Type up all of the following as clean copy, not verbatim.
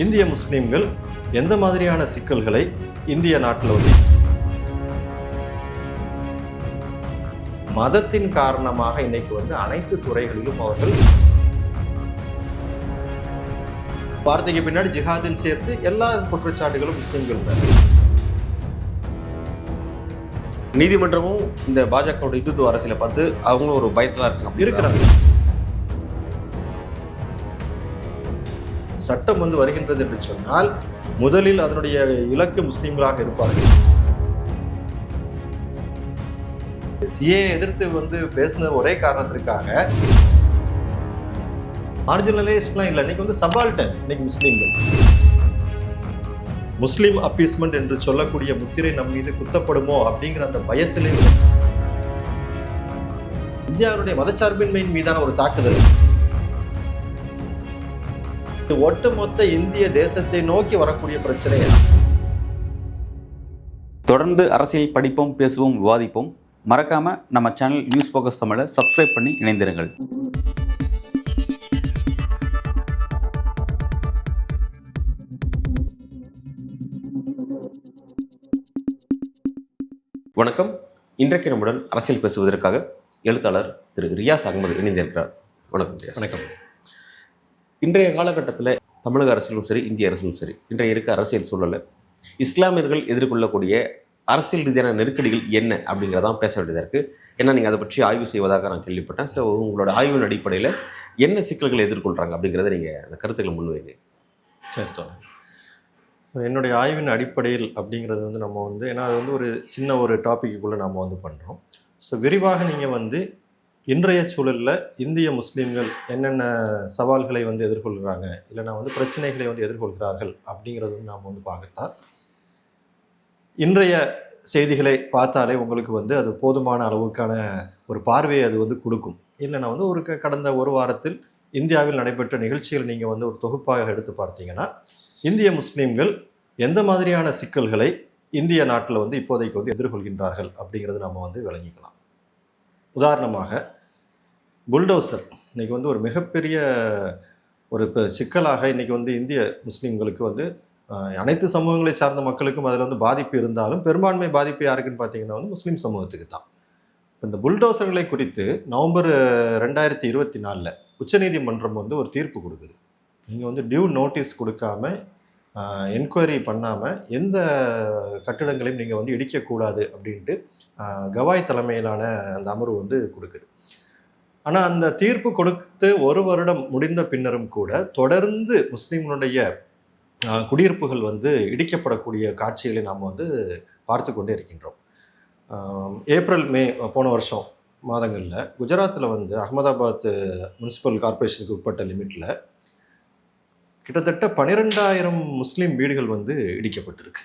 இந்திய முஸ்லீம்கள் எந்த மாதிரியான சிக்கல்களை இந்திய நாட்டில் வந்து மதத்தின் காரணமாக இன்னைக்கு வந்து அனைத்து துறைகளிலும் அவர்கள் வார்த்தைக்கு பின்னாடி ஜிஹாதில் சேர்த்து எல்லா குற்றச்சாட்டுகளும் முஸ்லீம்கள் மேல. நீதிமன்றமும் இந்த பாஜகவோட இந்துத்துவ அரசியலை பார்த்து அவங்களும் ஒரு பயத்தில் இருக்கிறாங்க. சட்டம் வந்து வருகின்றது என்று சொன்னால் முதலில் அதனுடைய இலக்கு முஸ்லீம்களாக இருப்பார்கள். சிஏ எதிர்த்து வந்து பேசின ஒரே காரணத்திற்காக மார்ஜினலைஸ்ட்லாம் இல்லை, இன்னைக்கு வந்து சபால்டன். இன்னைக்கு முஸ்லீம்கள் முஸ்லீம் அப்பீஸ்மெண்ட் என்று சொல்லக்கூடிய முத்திரை நம் மீது குத்தப்படுமோ அப்படிங்கிற அந்த பயத்திலே இந்தியாவுடைய மதச்சார்பின்மையின் மீதான ஒரு தாக்குதல் ஒட்டுமொத்த இந்திய தேசத்தை நோக்கி வரக்கூடிய பிரச்சனை. தொடர்ந்து அரசியல் படிப்போம், பேசுவோம், விவாதிப்போம். மறக்காம நம்ம சேனல் நியூஸ் ஃபோக்கஸ் தமிழை சப்ஸ்கிரைப் பண்ணி இணைந்திருங்கள். வணக்கம். இன்றைக்கு நம்முடன் அரசியல் பேசுவதற்காக எழுத்தாளர் திரு ரியாஸ் அகமது இணைந்திருக்கிறார். வணக்கம். வணக்கம். இன்றைய காலகட்டத்தில் தமிழக அரசியலும் சரி, இந்திய அரசியலும் சரி, இன்றைய இருக்க அரசியல் சூழலில் இஸ்லாமியர்கள் எதிர்கொள்ளக்கூடிய அரசியல் ரீதியான நெருக்கடிகள் என்ன அப்படிங்கிறதான் பேச வேண்டியதாக இருக்குது. ஏன்னா நீங்கள் அதை பற்றி ஆய்வு செய்வதாக நான் கேள்விப்பட்டேன். ஸோ உங்களோட ஆய்வின் அடிப்படையில் என்ன சிக்கல்களை எதிர்கொள்கிறாங்க அப்படிங்கிறத நீங்கள் அந்த கருத்துக்களை முன்வைங்க. சரி தோணும். என்னுடைய ஆய்வின் அடிப்படையில் அப்படிங்கிறது வந்து நம்ம வந்து ஏன்னா அது வந்து ஒரு சின்ன ஒரு டாப்பிக்குள்ளே நம்ம வந்து பண்ணுறோம். ஸோ விரிவாக நீங்கள் வந்து இன்றைய சூழலில் இந்திய முஸ்லீம்கள் என்னென்ன சவால்களை வந்து எதிர்கொள்கிறாங்க, இல்லைனா வந்து பிரச்சனைகளை வந்து எதிர்கொள்கிறார்கள் அப்படிங்கிறது வந்து நாம் வந்து பார்க்கலாம். இன்றைய செய்திகளை பார்த்தாலே உங்களுக்கு வந்து அது போதுமான அளவுக்கான ஒரு பார்வையை அது வந்து கொடுக்கும். இல்லைனா வந்து ஒரு கடந்த ஒரு வாரத்தில் இந்தியாவில் நடைபெற்ற நிகழ்ச்சிகள் நீங்கள் வந்து ஒரு தொகுப்பாக எடுத்து பார்த்தீங்கன்னா இந்திய முஸ்லீம்கள் எந்த மாதிரியான சிக்கல்களை இந்திய நாட்டில் வந்து இப்போதைக்கு வந்து எதிர்கொள்கின்றார்கள் அப்படிங்கிறது நம்ம வந்து விளங்கிக்கலாம். உதாரணமாக புல்டோசர் இன்னைக்கு வந்து ஒரு மிகப்பெரிய ஒரு சிக்கலாக இன்னைக்கு வந்து இந்திய முஸ்லீம்களுக்கு வந்து அனைத்து சமூகங்களை சார்ந்த மக்களுக்கும் அதில் வந்து பாதிப்பு இருந்தாலும் பெரும்பான்மை பாதிப்பு யாருக்குன்னு பார்த்தீங்கன்னா வந்து முஸ்லீம் சமூகத்துக்கு தான். இந்த புல்டோசர்களை குறித்து நவம்பர் 2024 உச்சநீதிமன்றம் வந்து ஒரு தீர்ப்பு கொடுக்குது. நீங்கள் வந்து டியூ நோட்டீஸ் கொடுக்காம என்கொயரி பண்ணாமல் எந்த கட்டிடங்களையும் நீங்கள் வந்து இடிக்கக்கூடாது அப்படின்ட்டு கவாய் தலைமையிலான அந்த அமர்வு வந்து கொடுக்குது. ஆனால் அந்த தீர்ப்பு கொடுத்து ஒரு வருடம் முடிந்த பின்னரும் கூட தொடர்ந்து முஸ்லீம்களுடைய குடியிருப்புகள் வந்து இடிக்கப்படக்கூடிய காட்சிகளை நாம் வந்து பார்த்து கொண்டே இருக்கின்றோம். ஏப்ரல் மே போன வருஷம் மாதங்களில் குஜராத்தில் வந்து அகமதாபாத் முனிசிபல் கார்பரேஷனுக்கு உட்பட்ட லிமிட்டில் கிட்டத்தட்ட 12,000 முஸ்லீம் வீடுகள் வந்து இடிக்கப்பட்டிருக்கு.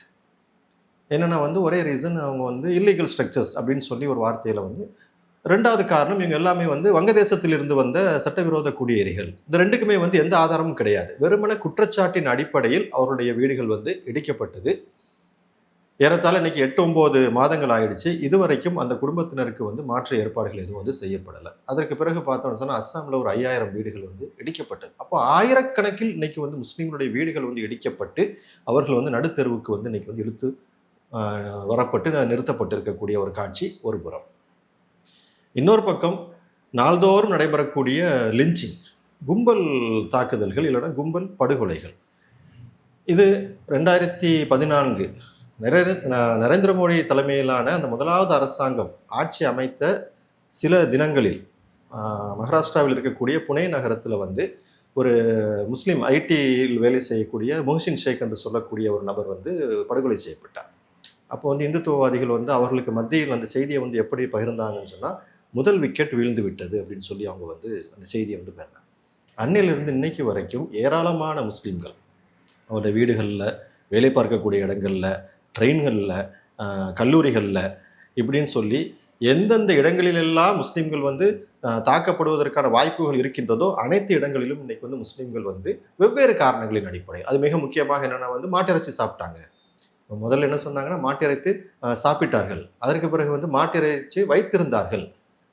என்னென்னா வந்து ஒரே ரீசன், அவங்க வந்து இல்லீகல் ஸ்ட்ரக்சர்ஸ் அப்படின்னு சொல்லி ஒரு வார்த்தையில் வந்து ரெண்டாவது காரணம் இவங்க எல்லாமே வந்து வங்கதேசத்திலிருந்து வந்த சட்டவிரோத குடியேறிகள். இந்த ரெண்டுக்குமே வந்து எந்த ஆதாரமும் கிடையாது. வெறுமன குற்றச்சாட்டின் அடிப்படையில் அவருடைய வீடுகள் வந்து இடிக்கப்பட்டது. ஏறத்தாழ இன்னைக்கு 8-9 மாதங்கள் ஆயிடுச்சு. இதுவரைக்கும் அந்த குடும்பத்தினருக்கு வந்து மாற்று ஏற்பாடுகள் எதுவும் வந்து செய்யப்படலை. அதற்கு பிறகு பார்த்தோம்னு சொன்னால் அஸ்ஸாமில் ஒரு 5000 வீடுகள் வந்து இடிக்கப்பட்டது. அப்போ ஆயிரக்கணக்கில் இன்னைக்கு வந்து முஸ்லீம்களுடைய வீடுகள் வந்து இடிக்கப்பட்டு அவர்கள் வந்து நடுத்தெருவுக்கு வந்து இன்னைக்கு வந்து இழுத்து வரப்பட்டு நிறுத்தப்பட்டிருக்கக்கூடிய ஒரு காட்சி ஒரு புறம். இன்னொரு பக்கம் நாள்தோறும் நடைபெறக்கூடிய லிஞ்சிங், கும்பல் தாக்குதல்கள் இல்லைன்னா கும்பல் படுகொலைகள். இது 2014 நரேந்திர மோடி தலைமையிலான அந்த முதலாவது அரசாங்கம் ஆட்சி அமைத்த சில தினங்களில் மகாராஷ்டிராவில் இருக்கக்கூடிய புனே நகரத்தில் வந்து ஒரு முஸ்லீம் ஐடியில் வேலை செய்யக்கூடிய முஹ்சின் ஷேக் என்று சொல்லக்கூடிய ஒரு நபர் வந்து படுகொலை செய்யப்பட்டார். அப்போ வந்து இந்துத்துவவாதிகள் வந்து அவர்களுக்கு மத்தியில் அந்த செய்தியை வந்து எப்படி பகிர்ந்தாங்கன்னு சொன்னால் முதல் விக்கெட் வீழ்ந்து விட்டது அப்படின்னு சொல்லி அவங்க வந்து அந்த செய்தியை வந்து பெறாங்க. அன்னையிலிருந்து இன்னைக்கு வரைக்கும் ஏராளமான முஸ்லீம்கள் அவருடைய வீடுகளில், வேலை பார்க்கக்கூடிய இடங்களில், ட்ரெயின்களில், கல்லூரிகளில் இப்படின்னு சொல்லி எந்தெந்த இடங்களிலெல்லாம் முஸ்லீம்கள் வந்து தாக்கப்படுவதற்கான வாய்ப்புகள் இருக்கின்றதோ அனைத்து இடங்களிலும் இன்னைக்கு வந்து முஸ்லீம்கள் வந்து வெவ்வேறு காரணங்களின் அடிப்படையில், அது மிக முக்கியமாக என்னென்னா வந்து மாட்டிறைச்சி சாப்பிட்டாங்க. முதல்ல என்ன சொன்னாங்கன்னா மாட்டிறைத்து சாப்பிட்டார்கள், அதற்கு பிறகு வந்து மாட்டிறைச்சி வைத்திருந்தார்கள்,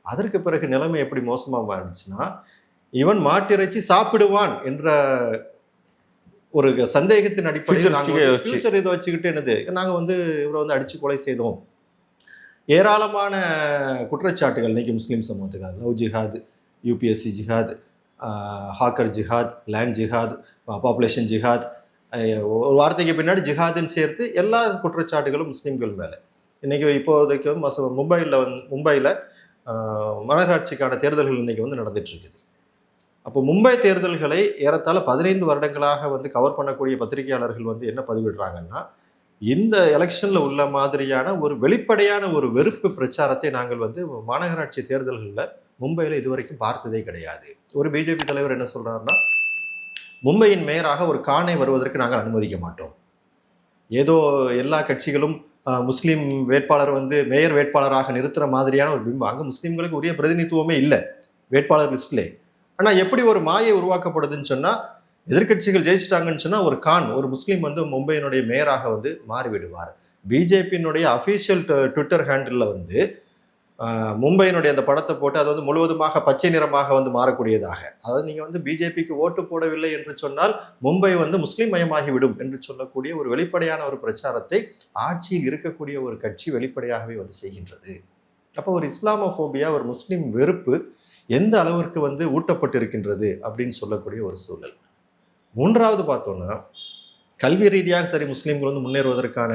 அதற்கு பிறகு நிலைமை எப்படி மோசமாக ஆயிடுச்சுன்னா இவன் மாட்டிறைச்சி சாப்பிடுவான் என்ற ஒரு சந்தேகத்தின் அடிப்படையில் Futuristic-ஆ யோசிச்சு. ஃபியூச்சர் இதை வச்சுக்கிட்டு என்னது நாங்கள் வந்து இவரை வந்து அடித்து கொலை செய்தோம். ஏராளமான குற்றச்சாட்டுகள் இன்னைக்கு முஸ்லீம் சமூகத்துக்கு லவ் ஜிஹாத், யூபிஎஸ்சி ஜிஹாத், ஹாக்கர் ஜிஹாத், லேண்ட் ஜிஹாத், பாப்புலேஷன் ஜிஹாத், ஒரு வார்த்தைக்கு பின்னாடி ஜிஹாதுன்னு சேர்த்து எல்லா குற்றச்சாட்டுகளும் முஸ்லீம்கள் மேலே. இன்றைக்கி இப்போதைக்கு மும்பையில் மாநகராட்சிக்கான தேர்தல்கள் இன்றைக்கி வந்து நடந்துகிட்ருக்குது. அப்போ மும்பை தேர்தல்களை ஏறத்தாழ 15 வருடங்களாக வந்து கவர் பண்ணக்கூடிய பத்திரிகையாளர்கள் வந்து என்ன பதிவிடுறாங்கன்னா, இந்த எலெக்ஷனில் உள்ள மாதிரியான ஒரு வெளிப்படையான ஒரு வெறுப்பு பிரச்சாரத்தை நாங்கள் வந்து மாநகராட்சி தேர்தல்களில் மும்பையில் இதுவரைக்கும் பார்த்ததே கிடையாது. ஒரு பிஜேபி தலைவர் என்ன சொல்கிறாருன்னா, மும்பையின் மேயராக ஒரு கானை வருவதற்கு நாங்கள் அனுமதிக்க மாட்டோம். ஏதோ எல்லா கட்சிகளும் முஸ்லீம் வேட்பாளர் வந்து மேயர் வேட்பாளராக நிறுத்துகிற மாதிரியான ஒரு பிம்பம். அங்கே முஸ்லீம்களுக்கு உரிய பிரதிநிதித்துவமே இல்லை வேட்பாளர் லிஸ்ட்லே. ஆனால் எப்படி ஒரு மாயை உருவாக்கப்படுதுன்னு சொன்னால், எதிர்கட்சிகள் ஜெயிச்சிட்டாங்கன்னு சொன்னால் ஒரு கான், ஒரு முஸ்லீம் வந்து மும்பையினுடைய மேயராக வந்து மாறிவிடுவார். பிஜேபியினுடைய அஃபீஷியல் ட்விட்டர் ஹேண்டில் வந்து மும்பையினுடைய அந்த படத்தை போட்டு அது வந்து முழுவதுமாக பச்சை நிறமாக வந்து மாறக்கூடியதாக, அதாவது நீங்கள் வந்து பிஜேபிக்கு ஓட்டு போடவில்லை என்று சொன்னால் மும்பை வந்து முஸ்லீம் மயமாகிவிடும் என்று சொல்லக்கூடிய ஒரு வெளிப்படையான ஒரு பிரச்சாரத்தை ஆட்சியில் இருக்கக்கூடிய ஒரு கட்சி வெளிப்படையாகவே வந்து செய்கின்றது. அப்போ ஒரு இஸ்லாமோபோபியா, ஒரு முஸ்லீம் வெறுப்பு எந்த அளவிற்கு வந்து ஊட்டப்பட்டிருக்கின்றது அப்படின்னு சொல்லக்கூடிய ஒரு சூழல். மூன்றாவது பார்த்தோன்னா, கல்வி ரீதியாக சரி முஸ்லீம்கள் வந்து முன்னேறுவதற்கான,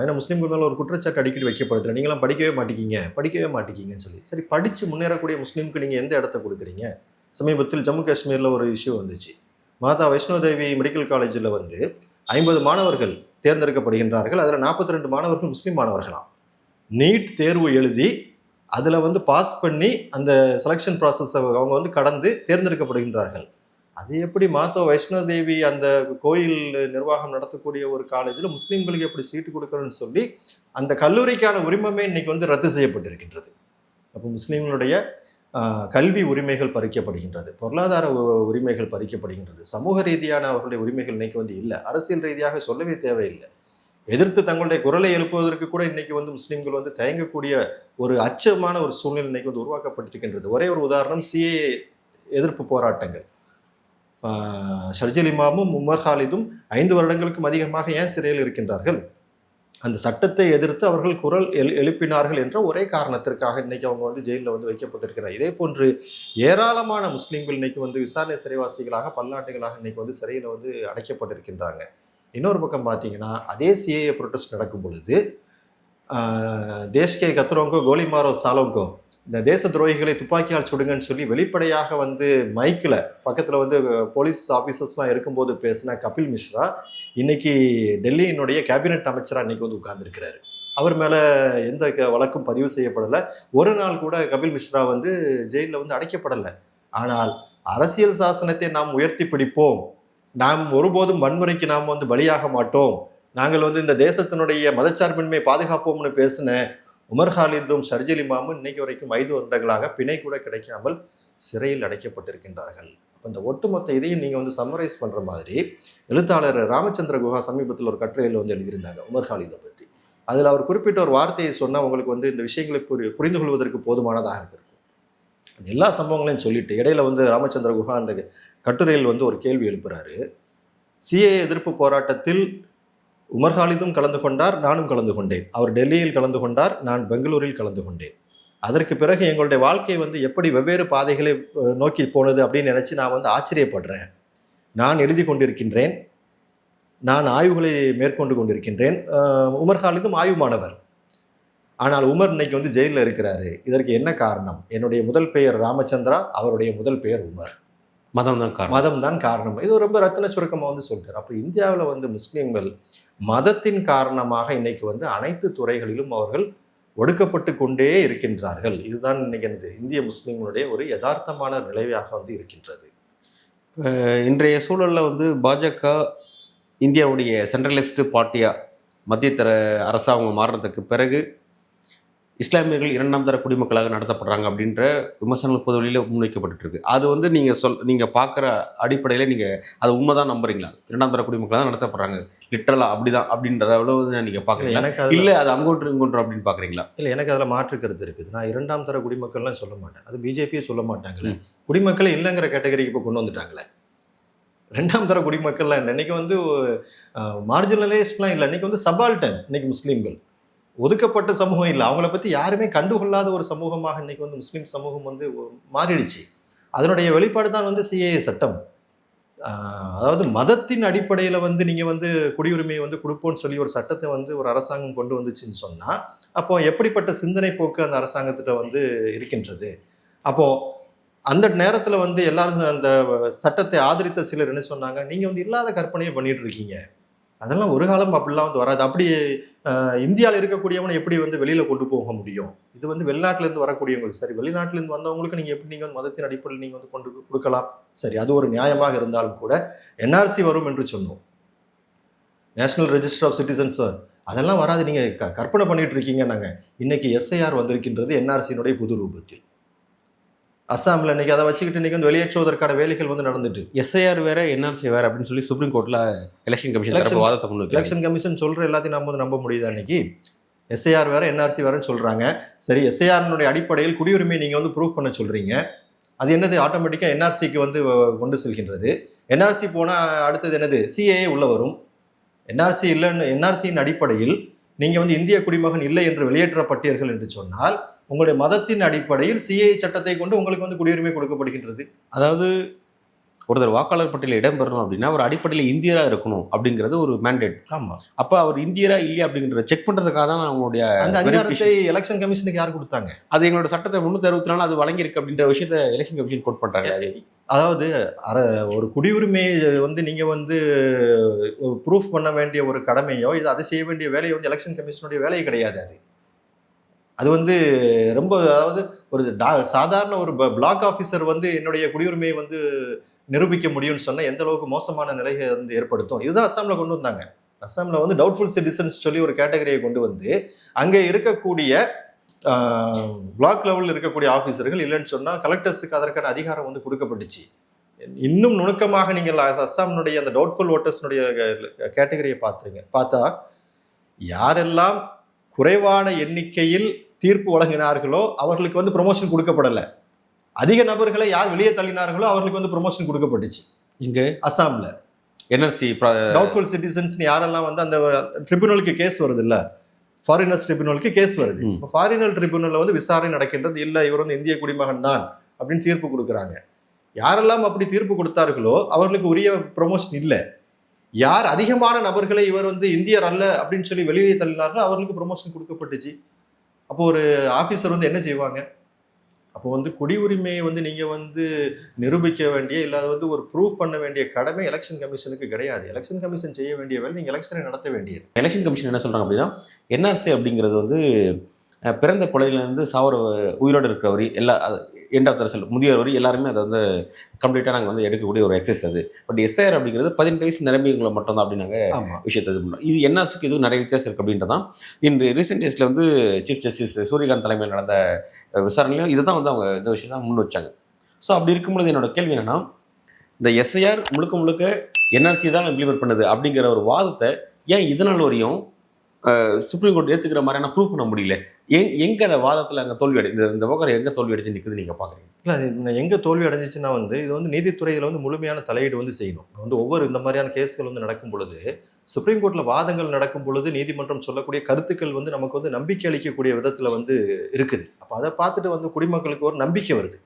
ஏன்னா முஸ்லீம்கள் மேலே ஒரு குற்றச்சாட்டு அடிக்கடி வைக்கப்படுது, நீங்களாம் படிக்கவே மாட்டேங்கிங்கன்னு சொல்லி. சரி, படித்து முன்னேறக்கூடிய முஸ்லீமுக்கு நீங்கள் எந்த இடத்த கொடுக்குறீங்க? சமீபத்தில் ஜம்மு காஷ்மீரில் ஒரு இஷ்யூ வந்துச்சு. மாதா வைஷ்ணோதேவி மெடிக்கல் காலேஜில் வந்து 50 மாணவர்கள் தேர்ந்தெடுக்கப்படுகின்றார்கள். அதில் 42 மாணவர்கள் முஸ்லீம் மாணவர்களாம். நீட் தேர்வு எழுதி அதில் வந்து பாஸ் பண்ணி அந்த செலெக்ஷன் ப்ராசஸ் அவங்க வந்து கடந்து தேர்ந்தெடுக்கப்படுகின்றார்கள். அது எப்படி மாதா வைஷ்ணோதேவி அந்த கோயில் நிர்வாகம் நடத்தக்கூடிய ஒரு காலேஜில் முஸ்லீம்களுக்கு எப்படி சீட்டு கொடுக்கணும்னு சொல்லி அந்த கல்லூரிக்கான உரிமமே இன்னைக்கு வந்து ரத்து செய்யப்பட்டிருக்கின்றது. அப்போ முஸ்லீம்களுடைய கல்வி உரிமைகள் பறிக்கப்படுகின்றது, பொருளாதார உரிமைகள் பறிக்கப்படுகின்றது, சமூக ரீதியான அவர்களுடைய உரிமைகள் இன்னைக்கு வந்து இல்லை. அரசியல் ரீதியாக சொல்லவே தேவையில்லை. எதிர்த்து தங்களுடைய குரலை எழுப்புவதற்கு கூட இன்னைக்கு வந்து முஸ்லீம்கள் வந்து தயங்கக்கூடிய ஒரு அச்சமான ஒரு சூழ்நிலை இன்னைக்கு வந்து உருவாக்கப்பட்டிருக்கின்றது. ஒரே ஒரு உதாரணம், சிஏ எதிர்ப்பு போராட்டங்கள். ஷர்ஜில் இமாமும் உமர் ஹாலிதும் 5 வருடங்களுக்கும் அதிகமாக ஏன் சிறையில் இருக்கின்றார்கள்? அந்த சட்டத்தை எதிர்த்து அவர்கள் குரல் எழுப்பினார்கள் என்ற ஒரே காரணத்திற்காக இன்னைக்கு அவங்க வந்து ஜெயிலில் வந்து வைக்கப்பட்டிருக்கிறார். இதே போன்று ஏராளமான முஸ்லீம்கள் இன்னைக்கு வந்து விசாரணை சிறைவாசிகளாக பல்லாண்டுகளாக இன்னைக்கு வந்து சிறையில் வந்து அடைக்கப்பட்டிருக்கின்றாங்க. இன்னொரு பக்கம் பார்த்தீங்கன்னா, அதே சிஏஏ ப்ரொட்டஸ்ட் நடக்கும் பொழுது தேஷ்கே கத்ரோங்கோ கோலி மாரோ சாலோங்கோ, இந்த தேச துரோகிகளை துப்பாக்கியால் சுடுங்கன்னு சொல்லி வெளிப்படையாக வந்து மைக்கில் பக்கத்தில் வந்து போலீஸ் ஆஃபீஸர்ஸ்லாம் இருக்கும்போது பேசின கபில் மிஸ்ரா இன்னைக்கு டெல்லியினுடைய கேபினெட் அமைச்சராக இன்னைக்கு வந்து உட்கார்ந்துருக்கிறாரு. அவர் மேலே எந்த வழக்கும் பதிவு செய்யப்படலை. ஒரு நாள் கூட கபில் மிஸ்ரா வந்து ஜெயிலில் வந்து அடைக்கப்படலை. ஆனால் அரசியல் சாசனத்தை நாம் உயர்த்தி பிடிப்போம், நாம் ஒருபோதும் வன்முறைக்கு நாம் வந்து பலியாக மாட்டோம், நாங்கள் வந்து இந்த தேசத்தினுடைய மதச்சார்பின்மை பாதுகாப்போம்னு பேசின உமர் ஹாலிதும் ஷர்ஜில் இமாமும் இன்னைக்கு வரைக்கும் 5 வருடங்களாக பிணை கூட கிடைக்காமல் சிறையில் அடைக்கப்பட்டிருக்கின்றார்கள். அப்போ இந்த ஒட்டுமொத்த இதையும் நீங்கள் வந்து சம்மரைஸ் பண்ணுற மாதிரி எழுத்தாளர் ராமச்சந்திர குஹா சமீபத்தில் ஒரு கட்டுரையில் வந்து எழுதியிருந்தாங்க உமர் ஹாலிதை பற்றி. அதில் அவர் குறிப்பிட்ட ஒரு வார்த்தையை சொன்னால் உங்களுக்கு வந்து இந்த விஷயங்களை புரிந்து கொள்வதற்கு போதுமானதாக இருக்கும். எல்லா சம்பவங்களையும் சொல்லிட்டு இடையில வந்து ராமச்சந்திர குஹா அந்த கட்டுரையில் வந்து ஒரு கேள்வி எழுப்புறாரு. சிஏ எதிர்ப்பு போராட்டத்தில் உமர் ஹாலிதும் கலந்து கொண்டார், நானும் கலந்து கொண்டேன். அவர் டெல்லியில் கலந்து கொண்டார், நான் பெங்களூரில் கலந்து கொண்டேன். அதற்கு பிறகு எங்களுடைய வாழ்க்கை வந்து எப்படி வெவ்வேறு பாதைகளை நோக்கி போனது அப்படின்னு நினச்சி நான் வந்து ஆச்சரியப்படுறேன். நான் எழுதி கொண்டிருக்கின்றேன், நான் ஆய்வுகளை மேற்கொண்டு கொண்டிருக்கின்றேன். உமர் ஹாலிதும் ஆய்வு மாணவர். ஆனால் உமர் இன்னைக்கு வந்து ஜெயிலில் இருக்கிறாரு. இதற்கு என்ன காரணம்? என்னுடைய முதல் பெயர் ராமச்சந்திரா, அவருடைய முதல் பெயர் உமர். மதம் தான் காரணம். இது ரொம்ப ரத்தின சுருக்கமாக வந்து சொல்கிறார். அப்போ இந்தியாவில் வந்து முஸ்லீம்கள் மதத்தின் காரணமாக இன்னைக்கு வந்து அனைத்து துறைகளிலும் அவர்கள் ஒடுக்கப்பட்டு கொண்டே இருக்கின்றார்கள். இதுதான் இன்னைக்கு எனது இந்திய முஸ்லீம்களுடைய ஒரு யதார்த்தமான நிலையாக வந்து இருக்கின்றது. இன்றைய சூழலில் வந்து பாஜக இந்தியாவுடைய சென்ட்ரலிஸ்ட் பார்ட்டியாக மத்திய அரசு அவங்க மாறுறதுக்கு பிறகு இஸ்லாமியர்கள் 2ஆம் தர குடிமக்களாக நடத்தப்படுறாங்க அப்படின்ற விமர்சனங்கள் பொது வழியில் முன்வைக்கப்பட்டு இருக்கு. அது வந்து நீங்கள் பார்க்குற அடிப்படையில் நீங்கள் அது உண்மைதான் நம்புறீங்களா? 2ஆம் தர குடிமக்களாக தான் நடத்தப்படுறாங்க லிட்டரலாக அப்படிதான் அப்படின்றத அவ்வளவு நீங்கள் பார்க்குறீங்களா, இல்லை அது அங்கொன்று இங்கொன்று அப்படின்னு பார்க்குறீங்களா? இல்லை, எனக்கு அதில் மாற்று கருத்து இருக்குது. நான் 2ஆம் தர குடிமக்கள்லாம் சொல்ல மாட்டேன். அது பிஜேபியே சொல்ல மாட்டாங்களே. குடிமக்களே இல்லைங்கிற கேட்டகரிக்கு இப்போ கொண்டு வந்துட்டாங்களே. ரெண்டாம் தர குடிமக்கள்லாம் இல்லை. இன்னைக்கு வந்து மார்ஜினலைஸ்ட்லாம் இல்லை. இன்னைக்கு வந்து சபால்டன் இன்னைக்கு முஸ்லீம்கள். ஒதுக்கப்பட்ட சமூகம் இல்லை. அவங்கள பற்றி யாருமே கண்டுகொள்ளாத ஒரு சமூகமாக இன்னைக்கு வந்து முஸ்லீம் சமூகம் வந்து மாறிடுச்சு. அதனுடைய வெளிப்பாடு தான் வந்து சிஏஏ சட்டம். அதாவது மதத்தின் அடிப்படையில் வந்து நீங்கள் வந்து குடியுரிமையை வந்து கொடுப்போன்னு சொல்லி ஒரு சட்டத்தை வந்து ஒரு அரசாங்கம் கொண்டு வந்துச்சுன்னு சொன்னால், அப்போ எப்படிப்பட்ட சிந்தனை போக்கு அந்த அரசாங்கத்திட்ட வந்து இருக்கின்றது? அப்போ அந்த நேரத்தில் வந்து எல்லாரும் அந்த சட்டத்தை ஆதரித்த சிலர் என்ன சொன்னாங்க, நீங்கள் வந்து இல்லாத கற்பனையை பண்ணிட்டு இருக்கீங்க, அதெல்லாம் ஒரு காலம் அப்படிலாம் வந்து வராது. அப்படி இந்தியாவில் இருக்கக்கூடியவனை எப்படி வந்து வெளியில் கொண்டு போக முடியும்? இது வந்து வெளிநாட்டிலேருந்து வரக்கூடியவங்களுக்கு சரி, வெளிநாட்டிலேருந்து வந்தவங்களுக்கு நீங்கள் எப்படி நீங்கள் வந்து மதத்தின் அடிப்படையில் நீங்கள் வந்து கொண்டு கொடுக்கலாம். சரி, அது ஒரு நியாயமாக இருந்தாலும் கூட என்ஆர்சி வரும் என்று சொன்னோம். நேஷனல் ரெஜிஸ்டர் ஆஃப் சிட்டிசன்ஸ் அதெல்லாம் வராது, நீங்கள் கற்பனை பண்ணிட்டு இருக்கீங்க. நாங்கள் இன்னைக்கு எஸ்ஐஆர் வந்திருக்கின்றது என்ஆர்சியினுடைய புது ரூபத்தில். அஸ்ஸாமில் இன்னைக்கு அதை வச்சுக்கிட்டு இன்னைக்கு வந்து வெளியேற்றுவதற்கான வேலைகள் வந்து நடந்துட்டு. எஸ்ஐஆர் வேற என்ஆர்சி வேற அப்படின்னு சொல்லி சுப்ரீம் கோர்ட்ல எலெக்ஷன் கமிஷன் வாதத்தை முன்வைக்கிறாங்க. எலெக்ஷன் கமிஷன் சொல்ற எல்லாத்தையும் நம்ம வந்து நம்ப முடியுதா? இன்னைக்கு எஸ்ஐஆர் வேற என்ஆர்சி வேறன்னு சொல்றாங்க. சரி, எஸ்ஐஆர்னுடைய அடிப்படையில் குடியுரிமை நீங்க வந்து ப்ரூவ் பண்ண சொல்றீங்க. அது என்னது? ஆட்டோமேட்டிக்கா என்ஆர்சிக்கு வந்து கொண்டு செல்கின்றது. என்ஆர்சி போனா அடுத்தது என்னது? சிஏஏ உள்ள வரும். என்ஆர்சி இல்லைன்னு என்ஆர்சியின் அடிப்படையில் நீங்க வந்து இந்திய குடிமகன் இல்லை என்று வெளியேற்றப்பட்டீர்கள் என்று சொன்னால் உங்களுடைய மதத்தின் அடிப்படையில் சிஏஏ சட்டத்தை கொண்டு உங்களுக்கு வந்து குடியுரிமை கொடுக்கப்படுகின்றது. அதாவது ஒருத்தர் வாக்காளர் பட்டியலில் இடம்பெறணும் அப்படின்னா ஒரு அடிப்படையில் இந்தியரா இருக்கணும் அப்படிங்கிறது ஒரு மேண்டேட். ஆமா, அப்ப அவர் இந்தியரா இல்லையா அப்படிங்கிறத செக் பண்றதுக்காக தான் அவங்களுடைய அந்த அதிகாரத்தை எலெக்ஷன் கமிஷனுக்கு யார் கொடுத்தாங்க? அது எங்களோட சட்டத்தை 364 அது வழங்கியிருக்கு அப்படின்ற விஷயத்த எலெக்ஷன் கமிஷன் கோட் பண்றாங்க. அதாவது ஒரு குடியுரிமையை வந்து நீங்க வந்து ப்ரூஃப் பண்ண வேண்டிய ஒரு கடமையோ இது அதை செய்ய வேண்டிய வேலையோ வந்து எலெக்ஷன் கமிஷனுடைய வேலையே கிடையாது. அது வந்து ரொம்ப, அதாவது ஒரு சாதாரண ஒரு பிளாக் ஆஃபீஸர் வந்து என்னுடைய குடியுரிமையை வந்து நிரூபிக்க முடியும்னு சொன்னால் எந்த அளவுக்கு மோசமான நிலையை வந்து ஏற்படுத்தும். இதுதான் அஸ்ஸாமில் கொண்டு வந்தாங்க. அஸ்ஸாமில் வந்து டவுட்ஃபுல் சிட்டிசன்ஸ் சொல்லி ஒரு கேட்டகரியை கொண்டு வந்து அங்கே இருக்கக்கூடிய பிளாக் லெவலில் இருக்கக்கூடிய ஆஃபீஸர்கள் இல்லைன்னு சொன்னால் கலெக்டர்ஸுக்கு அதற்கான அதிகாரம் வந்து கொடுக்கப்பட்டுச்சு. இன்னும் நுணுக்கமாக நீங்கள் அஸ்ஸாமினுடைய அந்த டவுட்ஃபுல் ஓட்டர்ஸ்னுடைய கேட்டகரியை பார்த்தா யாரெல்லாம் குறைவான எண்ணிக்கையில் தீர்ப்பு வழங்கினார்களோ அவர்களுக்கு வந்து ப்ரொமோஷன் கொடுக்கப்படலை. அதிக நபர்களை யார் வெளியே தள்ளினார்களோ அவர்களுக்கு வந்து ப்ரொமோஷன் கொடுக்கப்பட்டுச்சு. இங்கே அஸ்ஸாம்ல என்ஆர்சி டவுட்ஃபுல் சிட்டிசன்ஸ் யாரெல்லாம் வந்து அந்த ட்ரிபியூனலுக்கு கேஸ் வருது இல்ல, ஃபாரினர்ஸ் ட்ரிபியூனலுக்கு கேஸ் வருது. ஃபாரினர் ட்ரிபியூனல்ல வந்து விசாரணை நடக்கின்றது. இல்லை, இவர் வந்து இந்திய குடிமகன் தான் அப்படின்னு தீர்ப்பு கொடுக்குறாங்க. யாரெல்லாம் அப்படி தீர்ப்பு கொடுத்தார்களோ அவர்களுக்கு உரிய ப்ரொமோஷன் இல்லை. யார் அதிகமான நபர்களை இவர் வந்து இந்தியர் அல்ல அப்படின்னு சொல்லி வெளியே தள்ளினார்களோ அவர்களுக்கு ப்ரொமோஷன் கொடுக்கப்பட்டுச்சு. அப்போ ஒரு ஆஃபீஸர் வந்து என்ன செய்வாங்க? அப்போ வந்து குடியுரிமையை வந்து நீங்க வந்து நிரூபிக்க வேண்டிய இல்லாத வந்து ஒரு ப்ரூவ் பண்ண வேண்டிய கடமை எலெக்ஷன் கமிஷனுக்கு கிடையாது. எலெக்ஷன் கமிஷன் செய்ய வேண்டிய வேலை நீங்க எலெக்ஷனை நடத்த வேண்டியது. எலெக்ஷன் கமிஷன் என்ன சொல்றாங்க அப்படின்னா, என்ஆர்சி அப்படிங்கிறது வந்து பிறந்த குழந்தையிலேருந்து சாவர உயிரோடு இருக்கிறவரி எல்லா எண்ட் ஆஃப் த ரிசல்ட் முதியோர் வரை எல்லாருமே அதை வந்து கம்ப்ளீட்டாக நாங்கள் வந்து எடுக்கக்கூடிய ஒரு எக்ஸசைஸ் அது. பட் எஸ்ஐஆர் அப்படிங்கிறது 18 வயசு நிரம்பியவங்களை மட்டும்தான் அப்படி நாங்கள் விஷயத்தை இது பண்ணுறோம். இது என்ஆர்சிக்கு இது நிறைய வித்தியாசம் இருக்குது அப்படின்றதான் இன்று ரீசெண்ட் டேஸில் வந்து சீஃப் ஜஸ்டிஸ் சூரியகாந்த் தலைமையில் நடந்த விசாரணையிலும் இதை தான் வந்து அவங்க இந்த விஷயம் தான் முன் வச்சாங்க. ஸோ அப்படி இருக்கும்பொழுது என்னோட கேள்வி என்னன்னா, இந்த எஸ்ஐஆர் முழுக்க என்ஆர்சி தான் இம்ப்ளிமெண்ட் பண்ணுது அப்படிங்கிற ஒரு வாதத்தை ஏன் இதனால் வரையும் சுப்ரீம் கோர்ட் ஏற்றுக்கிற மாதிரியான ப்ரூவ் பண்ண முடியல? எங்கே அந்த வாதத்தில் அங்கே தோல்வி இந்த விவகாரம் எங்கே தோல்வி அடைஞ்சு நிற்குது நீங்கள் பார்க்குறீங்க? இல்லை, எங்கே தோல்வி அடைஞ்சிச்சுன்னா வந்து இது வந்து நீதித்துறையில் வந்து முழுமையான தலையீடு வந்து செய்யணும். வந்து ஒவ்வொரு இந்த மாதிரியான கேஸ்கள் வந்து நடக்கும் பொழுது, சுப்ரீம் கோர்ட்டில் வாதங்கள் நடக்கும் பொழுது நீதிமன்றம் சொல்லக்கூடிய கருத்துக்கள் வந்து நமக்கு வந்து நம்பிக்கை அளிக்கக்கூடிய விதத்தில் வந்து இருக்குது. அப்போ அதை பார்த்துட்டு வந்து குடிமக்களுக்கு ஒரு நம்பிக்கை வருது.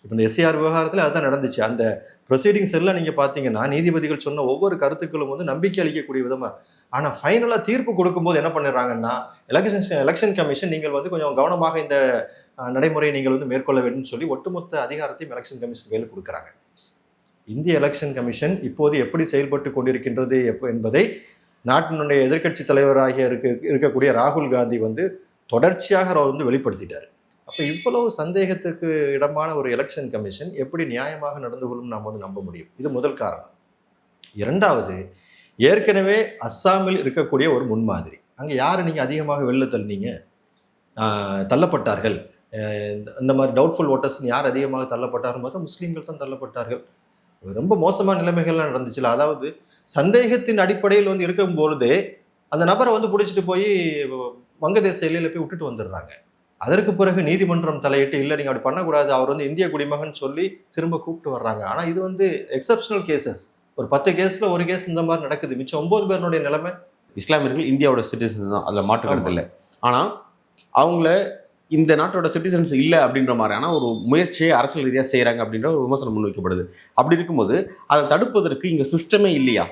இப்போ இந்த எஸ்ஐஆர் விவகாரத்தில் அதுதான் நடந்துச்சு. அந்த ப்ரொசீடிங்ஸ் எல்லாம் நீங்கள் பார்த்தீங்கன்னா நீதிபதிகள் சொன்ன ஒவ்வொரு கருத்துக்களும் வந்து நம்பிக்கை அளிக்கக்கூடிய விதமாக. ஆனால் ஃபைனலாக தீர்ப்பு கொடுக்கும்போது என்ன பண்ணிடுறாங்கன்னா, எலெக்ஷன் கமிஷன் நீங்கள் வந்து கொஞ்சம் கவனமாக இந்த நடைமுறையை நீங்கள் வந்து மேற்கொள்ள வேண்டும் சொல்லி ஒட்டுமொத்த அதிகாரத்தையும் எலெக்ஷன் கமிஷன் கையில் கொடுக்குறாங்க. இந்திய எலெக்ஷன் கமிஷன் இப்போது எப்படி செயல்பட்டு கொண்டிருக்கின்றது என்பதை நாட்டினுடைய எதிர்க்கட்சி தலைவராக இருக்கக்கூடிய ராகுல் காந்தி வந்து தொடர்ச்சியாக அவர் வந்து வெளிப்படுத்திட்டார். அப்போ இவ்வளவு சந்தேகத்துக்கு இடமான ஒரு எலெக்ஷன் கமிஷன் எப்படி நியாயமாக நடந்து கொள்ளும் நாம் வந்து நம்ப முடியும்? இது முதல் காரணம். இரண்டாவது, ஏற்கனவே அஸ்ஸாமில் இருக்கக்கூடிய ஒரு முன்மாதிரி. அங்கே யார் நீங்கள் அதிகமாக வெளில தள்ளினீங்க, தள்ளப்பட்டார்கள், இந்த மாதிரி டவுட்ஃபுல் ஓட்டர்ஸ் யார் அதிகமாக தள்ளப்பட்டார்கள் பார்த்தா முஸ்லீம்கள் தான் தள்ளப்பட்டார்கள். ரொம்ப மோசமான நிலைமைகள்லாம் நடந்துச்சுல. அதாவது சந்தேகத்தின் அடிப்படையில் வந்து இருக்கும்பொழுதே அந்த நபரை வந்து பிடிச்சிட்டு போய் வங்கதேச எல்லையில் போய் விட்டுட்டு வந்துடுறாங்க. அதற்கு பிறகு நீதிமன்றம் தலையிட்டு இல்லை நீங்கள் அப்படி பண்ணக்கூடாது, அவர் வந்து இந்திய குடிமகன் சொல்லி திரும்ப கூப்பிட்டு வர்றாங்க. ஆனால் இது வந்து எக்ஸப்ஷனல் கேசஸ். ஒரு 10 கேஸ்ல ஒரு கேஸ் இந்த மாதிரி நடக்குது, மிச்சம் 9 பேருடைய நிலைமை. இஸ்லாமியர்கள் இந்தியாவோட சிட்டிசன்ஸ் தான், அதில் மாற்று கருத்து இல்லை. ஆனால் அவங்கள இந்த நாட்டோட சிட்டிசன்ஸ் இல்லை அப்படின்ற மாதிரியான ஒரு முயற்சியை அரசியல் ரீதியாக செய்கிறாங்க அப்படின்ற ஒரு விமர்சனம் முன்வைக்கப்படுது. அப்படி இருக்கும்போது அதை தடுப்பதற்கு இங்கே சிஸ்டமே இல்லையா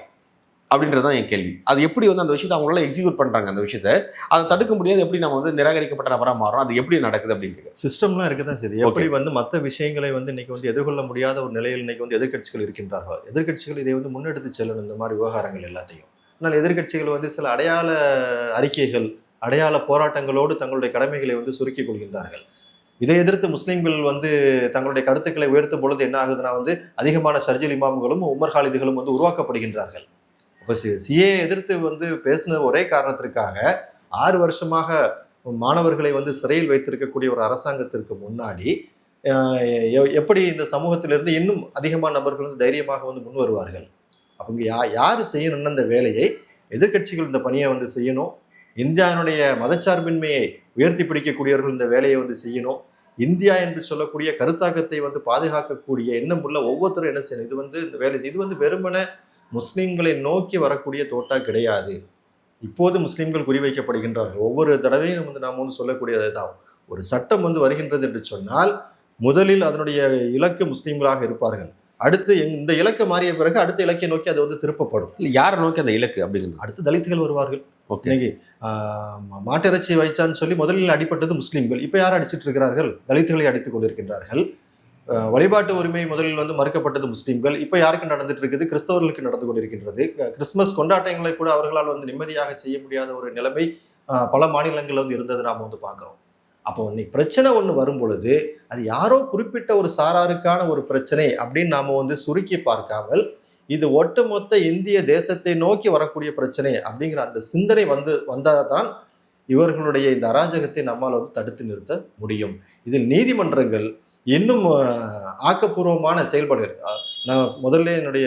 அப்படின்றது தான் என் கேள்வி. அது எப்படி வந்து அந்த விஷயத்தை அவங்களால எக்ஸிக்யூட் பண்ணுறாங்க, அந்த விஷயத்தை அதை தடுக்க முடியாது, எப்படி நம்ம வந்து நிராகரிக்கப்பட்ட நபராக மாறுறோம், அது எப்படி நடக்குது அப்படின்றது. சிஸ்டம்லாம் இருக்குதான் சரி, எப்படி வந்து மற்ற விஷயங்களை வந்து இன்னைக்கு வந்து எதிர்கொள்ள முடியாத ஒரு நிலையில் இன்னைக்கு வந்து எதிர்க்கட்சிகள் இருக்கின்றார்கள். எதிர்க்கட்சிகள் இதை வந்து முன்னெடுத்து செல்லணும், இந்த மாதிரி விவகாரங்கள் எல்லாத்தையும். ஆனால் எதிர்க்கட்சிகள் வந்து சில அடையாள அறிக்கைகள், அடையாள போராட்டங்களோடு தங்களுடைய கடமைகளை வந்து சுருக்கிக் கொள்கின்றார்கள். இதை எதிர்த்து முஸ்லிம்கள் வந்து தங்களுடைய கருத்துக்களை உயர்த்தும் பொழுது என்ன ஆகுதுன்னா வந்து அதிகமான ஷர்ஜில் இமாம்களும் உமர் ஹாலிதுகளும் வந்து உருவாக்கப்படுகின்றார்கள். அப்போ சிஏ எதிர்த்து வந்து பேசின ஒரே காரணத்திற்காக 6 வருஷமாக மாணவர்களை வந்து சிறையில் வைத்திருக்கக்கூடிய ஒரு அரசாங்கத்திற்கு முன்னாடி எப்படி இந்த சமூகத்திலிருந்து இன்னும் அதிகமான நபர்கள் வந்து தைரியமாக வந்து முன் வருவார்கள்? அப்போ யார் செய்யணும்னு அந்த வேலையை எதிர்க்கட்சிகள் இந்த பணியை வந்து செய்யணும். இந்தியாவினுடைய மதச்சார்பின்மையை உயர்த்தி பிடிக்கக்கூடியவர்கள் இந்த வேலையை வந்து செய்யணும். இந்தியா என்று சொல்லக்கூடிய கருத்தாக்கத்தை வந்து பாதுகாக்கக்கூடிய எண்ணம் உள்ள ஒவ்வொருத்தரும் என்ன செய்யணும், இது வந்து இந்த வேலை. இது வந்து வெறுமனே முஸ்லிம்களை நோக்கி வரக்கூடிய தோட்டா கிடையாது. இப்போது முஸ்லிம்கள் குறிவைக்கப்படுகின்றார்கள். ஒவ்வொரு தடவையும் வந்து நாம் வந்து சொல்லக்கூடியது தான், ஒரு சட்டம் வந்து வருகின்றது என்று சொன்னால் முதலில் அதனுடைய இலக்கு முஸ்லிம்களாக இருப்பார்கள். அடுத்து இந்த இலக்கை மாறிய பிறகு அடுத்த இலக்கை நோக்கி அது வந்து திருப்பப்படும். இல்லை, யாரை நோக்கி அந்த இலக்கு அப்படிங்கிறது? அடுத்து தலித்துகள் வருவார்கள். ஓகே, இன்னைக்கு மாட்டிறைச்சி வைச்சான்னு சொல்லி முதலில் அடிப்பட்டது முஸ்லிம்கள். இப்போ யார் அடிச்சிட்டு இருக்கிறார்கள்? தலித்துகளை அடித்துக் கொண்டிருக்கின்றார்கள். வழிபாட்டு உரிமை முதலில் வந்து மறுக்கப்பட்டது முஸ்லிம்கள். இப்போ யாருக்கு நடந்துட்டு இருக்குது? கிறிஸ்தவர்களுக்கு நடந்து கொண்டிருக்கின்றது. கிறிஸ்துமஸ் கொண்டாட்டங்களை கூட அவர்களால் வந்து நிம்மதியாக செய்ய முடியாத ஒரு நிலைமை பல மாநிலங்களில் வந்து இருந்தது நாம் வந்து பார்க்குறோம். அப்போ இன்னைக்கு பிரச்சனை ஒன்று வரும் பொழுது அது யாரோ குறிப்பிட்ட ஒரு சாராருக்கான ஒரு பிரச்சனை அப்படின்னு நாம வந்து சுருக்கி பார்க்காமல் இது ஒட்டுமொத்த இந்திய தேசத்தை நோக்கி வரக்கூடிய பிரச்சனை அப்படிங்கிற அந்த சிந்தனை வந்தால்தான் இவர்களுடைய இந்த அராஜகத்தை நம்மால் வந்து தடுத்து நிறுத்த முடியும். இதில் நீதிமன்றங்கள் இன்னும் ஆக்கப்பூர்வமான செயல்பாடுகள். நான் முதல்ல என்னுடைய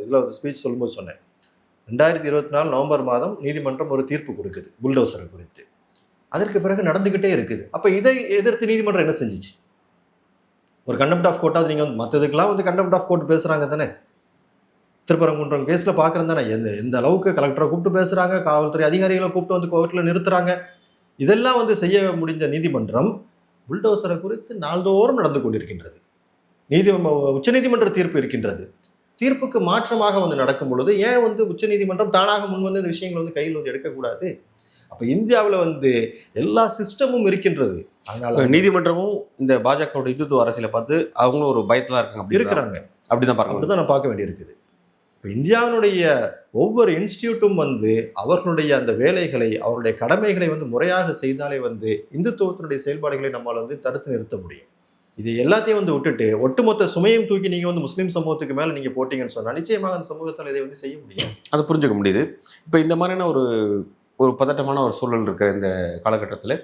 இதில் ஒரு ஸ்பீச் சொல்லும்போது சொன்னேன், 2024 நவம்பர் மாதம் நீதிமன்றம் ஒரு தீர்ப்பு கொடுக்குது புல்டோசரை குறித்து. அதற்கு பிறகு நடந்துகிட்டே இருக்குது. அப்போ இதை எதிர்த்து நீதிமன்றம் என்ன செஞ்சிச்சு? ஒரு கண்டெம்ட் ஆஃப் கோர்ட்டாவது நீங்கள் வந்து மற்றதுக்கெல்லாம் வந்து கண்டெம்ட் ஆஃப் கோர்ட் பேசுகிறாங்க தானே. திருப்பரங்குன்றம் கேஸில் பார்க்குறேன் தானே, எந்த அளவுக்கு கலெக்டரை கூப்பிட்டு பேசுகிறாங்க, காவல்துறை அதிகாரிகளை கூப்பிட்டு வந்து கோர்ட்டில் நிறுத்துறாங்க. இதெல்லாம் வந்து செய்ய முடிஞ்ச நீதிமன்றம் புல்டோசரை குறித்து நாள்தோறும் நடந்து கொண்டிருக்கின்றது. உச்சநீதிமன்ற தீர்ப்பு இருக்கின்றது. தீர்ப்புக்கு மாற்றமாக வந்து நடக்கும் பொழுது ஏன் வந்து உச்சநீதிமன்றம் தானாக முன் வந்து இந்த விஷயங்களை வந்து கையில் வந்து எடுக்கக்கூடாது? அப்போ இந்தியாவில் வந்து எல்லா சிஸ்டமும் இருக்கின்றது. அதனால நீதிமன்றமும் இந்த பாஜகவோட இந்துத்துவ அரசியலை பார்த்து அவங்களும் ஒரு பயத்தில் இருக்கிறாங்க. அப்படிதான் நான் பார்க்க வேண்டியிருக்குது. இப்போ இந்தியாவினுடைய ஒவ்வொரு இன்ஸ்டியூட்டும் வந்து அவர்களுடைய அந்த வேலைகளை, அவருடைய கடமைகளை வந்து முறையாக செய்தாலே வந்து இந்துத்துவத்தினுடைய செயல்பாடுகளை நம்மளால் வந்து தடுத்து நிறுத்த முடியும். இது எல்லாத்தையும் வந்து விட்டுட்டு ஒட்டுமொத்த சுமையும் தூக்கி நீங்கள் வந்து முஸ்லீம் சமூகத்துக்கு மேலே நீங்கள் போட்டிங்கன்னு சொன்னால் நிச்சயமாக அந்த சமூகத்தால் இதை வந்து செய்ய முடியும். அதை புரிஞ்சுக்க முடியுது. இப்போ இந்த மாதிரியான ஒரு பதட்டமான ஒரு சூழல் இருக்கிற இந்த காலகட்டத்தில்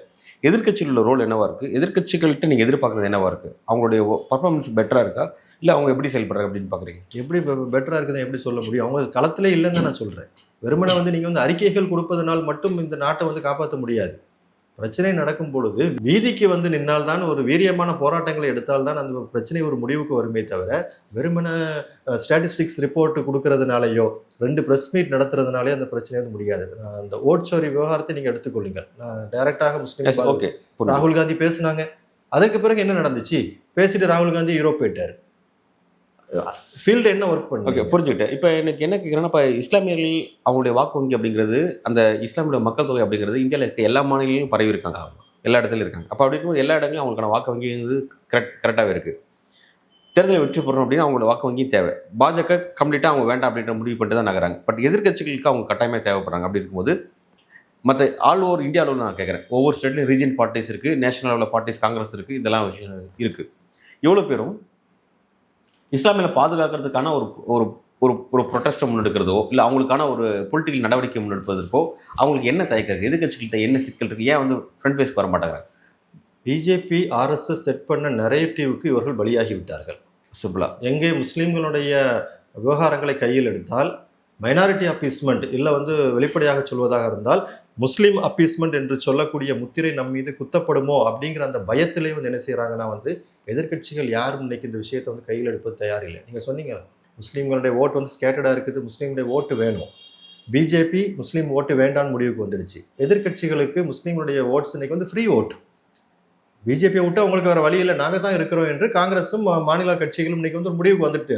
எதிர்க்கட்சிகளோட ரோல் என்னவா இருக்குது? எதிர்க்கட்சிகள்கிட்ட நீங்கள் எதிர்பார்க்குறது என்னவா இருக்குது? அவங்களுடைய பர்ஃபார்மன்ஸ் பெட்டராக இருக்கா, இல்லை அவங்க எப்படி செயல்படுறாங்க அப்படின்னு பார்க்குறீங்க? எப்படி பெட்டராக இருக்குதுன்னு எப்படி சொல்ல முடியும்? அவங்க களத்திலே இல்லைன்னு தான் நான் சொல்கிறேன். வெறுமனை வந்து நீங்கள் வந்து அறிக்கைகள் கொடுப்பதனால் மட்டும் இந்த நாட்டை வந்து காப்பாற்ற முடியாது. பிரச்சனை நடக்கும் பொழுது வீதிக்கு வந்து நின்னால்தான், ஒரு வீரியமான போராட்டங்களை எடுத்தால்தான் அந்த பிரச்சனை ஒரு முடிவுக்கு வருமே தவிர வெறுமன ஸ்டாட்டிஸ்டிக்ஸ் ரிப்போர்ட் கொடுக்கறதுனாலையோ 2 ப்ரெஸ் மீட் நடத்துறதுனாலே அந்த பிரச்சனை வந்து முடியாது. அந்த ஓட்சோரி விவகாரத்தை நீங்கள் எடுத்துக்கொள்ளுங்கள். நான் டைரக்டாக முஸ்லீம் ராகுல் காந்தி பேசினாங்க. அதற்கு பிறகு என்ன நடந்துச்சு? பேசிட்டு ராகுல் காந்தி யூரோப் போயிட்டார். ஃபீல்டு என்ன ஒர்க் பண்ணி? ஓகே, புரிஞ்சுக்கிட்டேன். இப்போ எனக்கு என்ன கேட்குறேன்னா, இப்போ இஸ்லாமியர்கள் அவங்களுடைய வாக்கு வங்கி அப்படிங்கிறது, அந்த இஸ்லாமிய மக்கள் தொகை அப்படிங்கிறது இந்தியாவில் இருக்க எல்லா மாநிலங்களிலும் பரவி இருக்காங்க, எல்லா இடத்துலையும் இருக்காங்க. அப்போ அப்படி இருக்கும்போது எல்லா இடங்களையும் அவங்களுக்கான வாக்கு வங்கி கரெக்டாகவே இருக்குது. தேர்தலை வெற்றி பெறணும் அப்படின்னா அவங்களோட வாக்கு வங்கி தேவை. பாஜக கம்ப்ளீட்டாக அவங்க வேண்டாம் அப்படின்ற முடிவு பண்ணிட்டு தான் நகராங்க. பட் எதிர்க்கட்சிகளுக்கு அவங்க கட்டாயமாக தேவைப்படுறாங்க. அப்படி இருக்கும்போது மற்ற ஆல் ஓவர் இந்தியா அளவில் நான் கேட்குறேன், ஒவ்வொரு ஸ்டேட்லையும் ரீஜன் பார்ட்டிஸ் இருக்குது, நேஷனல் லெவலில் பார்ட்டிஸ், காங்கிரஸ் இருக்குது, இதெல்லாம் விஷயம் இருக்குது. எவ்வளோ பேரும் இஸ்லாமியில் பாதுகாக்கிறதுக்கான ஒரு ஒரு ஒரு ப்ரொட்டஸ்ட்டை முன்னெடுக்கிறதோ, இல்லை அவங்களுக்கான ஒரு பொலிட்டிக்கல் நடவடிக்கை முன்னெடுப்பதற்கோ அவங்களுக்கு என்ன தயக்கம் இருக்குது? எதிர்க்கட்சிகள்கிட்ட என்ன சிக்கல் இருக்குது? ஏன் வந்து ஃப்ரண்ட் ஃபேஸ்க்கு வர மாட்டாங்க? பிஜேபி RSS செட் பண்ண நரேட்டிவ்க்கு இவர்கள் பலியாகி விட்டார்கள். சிம்பிளா எங்கே முஸ்லீம்களுடைய விவகாரங்களை கையில் எடுத்தால் மைனாரிட்டி அப்பீஸ்மெண்ட், இல்லை வந்து வெளிப்படையாக சொல்வதாக இருந்தால் முஸ்லீம் அப்பீஸ்மெண்ட் என்று சொல்லக்கூடிய முத்திரை நம் மீது குத்தப்படுமோ அப்படிங்கிற அந்த பயத்திலே வந்து என்ன செய்கிறாங்கன்னா வந்து எதிர்க்கட்சிகள் யாரும் இன்னைக்கு இந்த விஷயத்தை வந்து கையில் எடுப்பது தயாரில்லை. நீங்கள் சொன்னீங்க முஸ்லீம்களுடைய ஓட்டு வந்து ஸ்கேட்டர்டாக இருக்குது, முஸ்லீம்களுடைய ஓட்டு வேணும். பிஜேபி முஸ்லீம் ஓட்டு வேண்டான்னு முடிவுக்கு வந்துடுச்சு. எதிர்க்கட்சிகளுக்கு முஸ்லீம்களுடைய ஓட்ஸ் இன்னைக்கு வந்து ஃப்ரீ ஓட். பிஜேபியை விட்டு அவங்களுக்கு வேறு வழி இல்லை, நாங்கள் தான் இருக்கிறோம் என்று காங்கிரஸும் மாநில கட்சிகளும் இன்னைக்கு வந்து ஒரு முடிவுக்கு வந்துட்டு,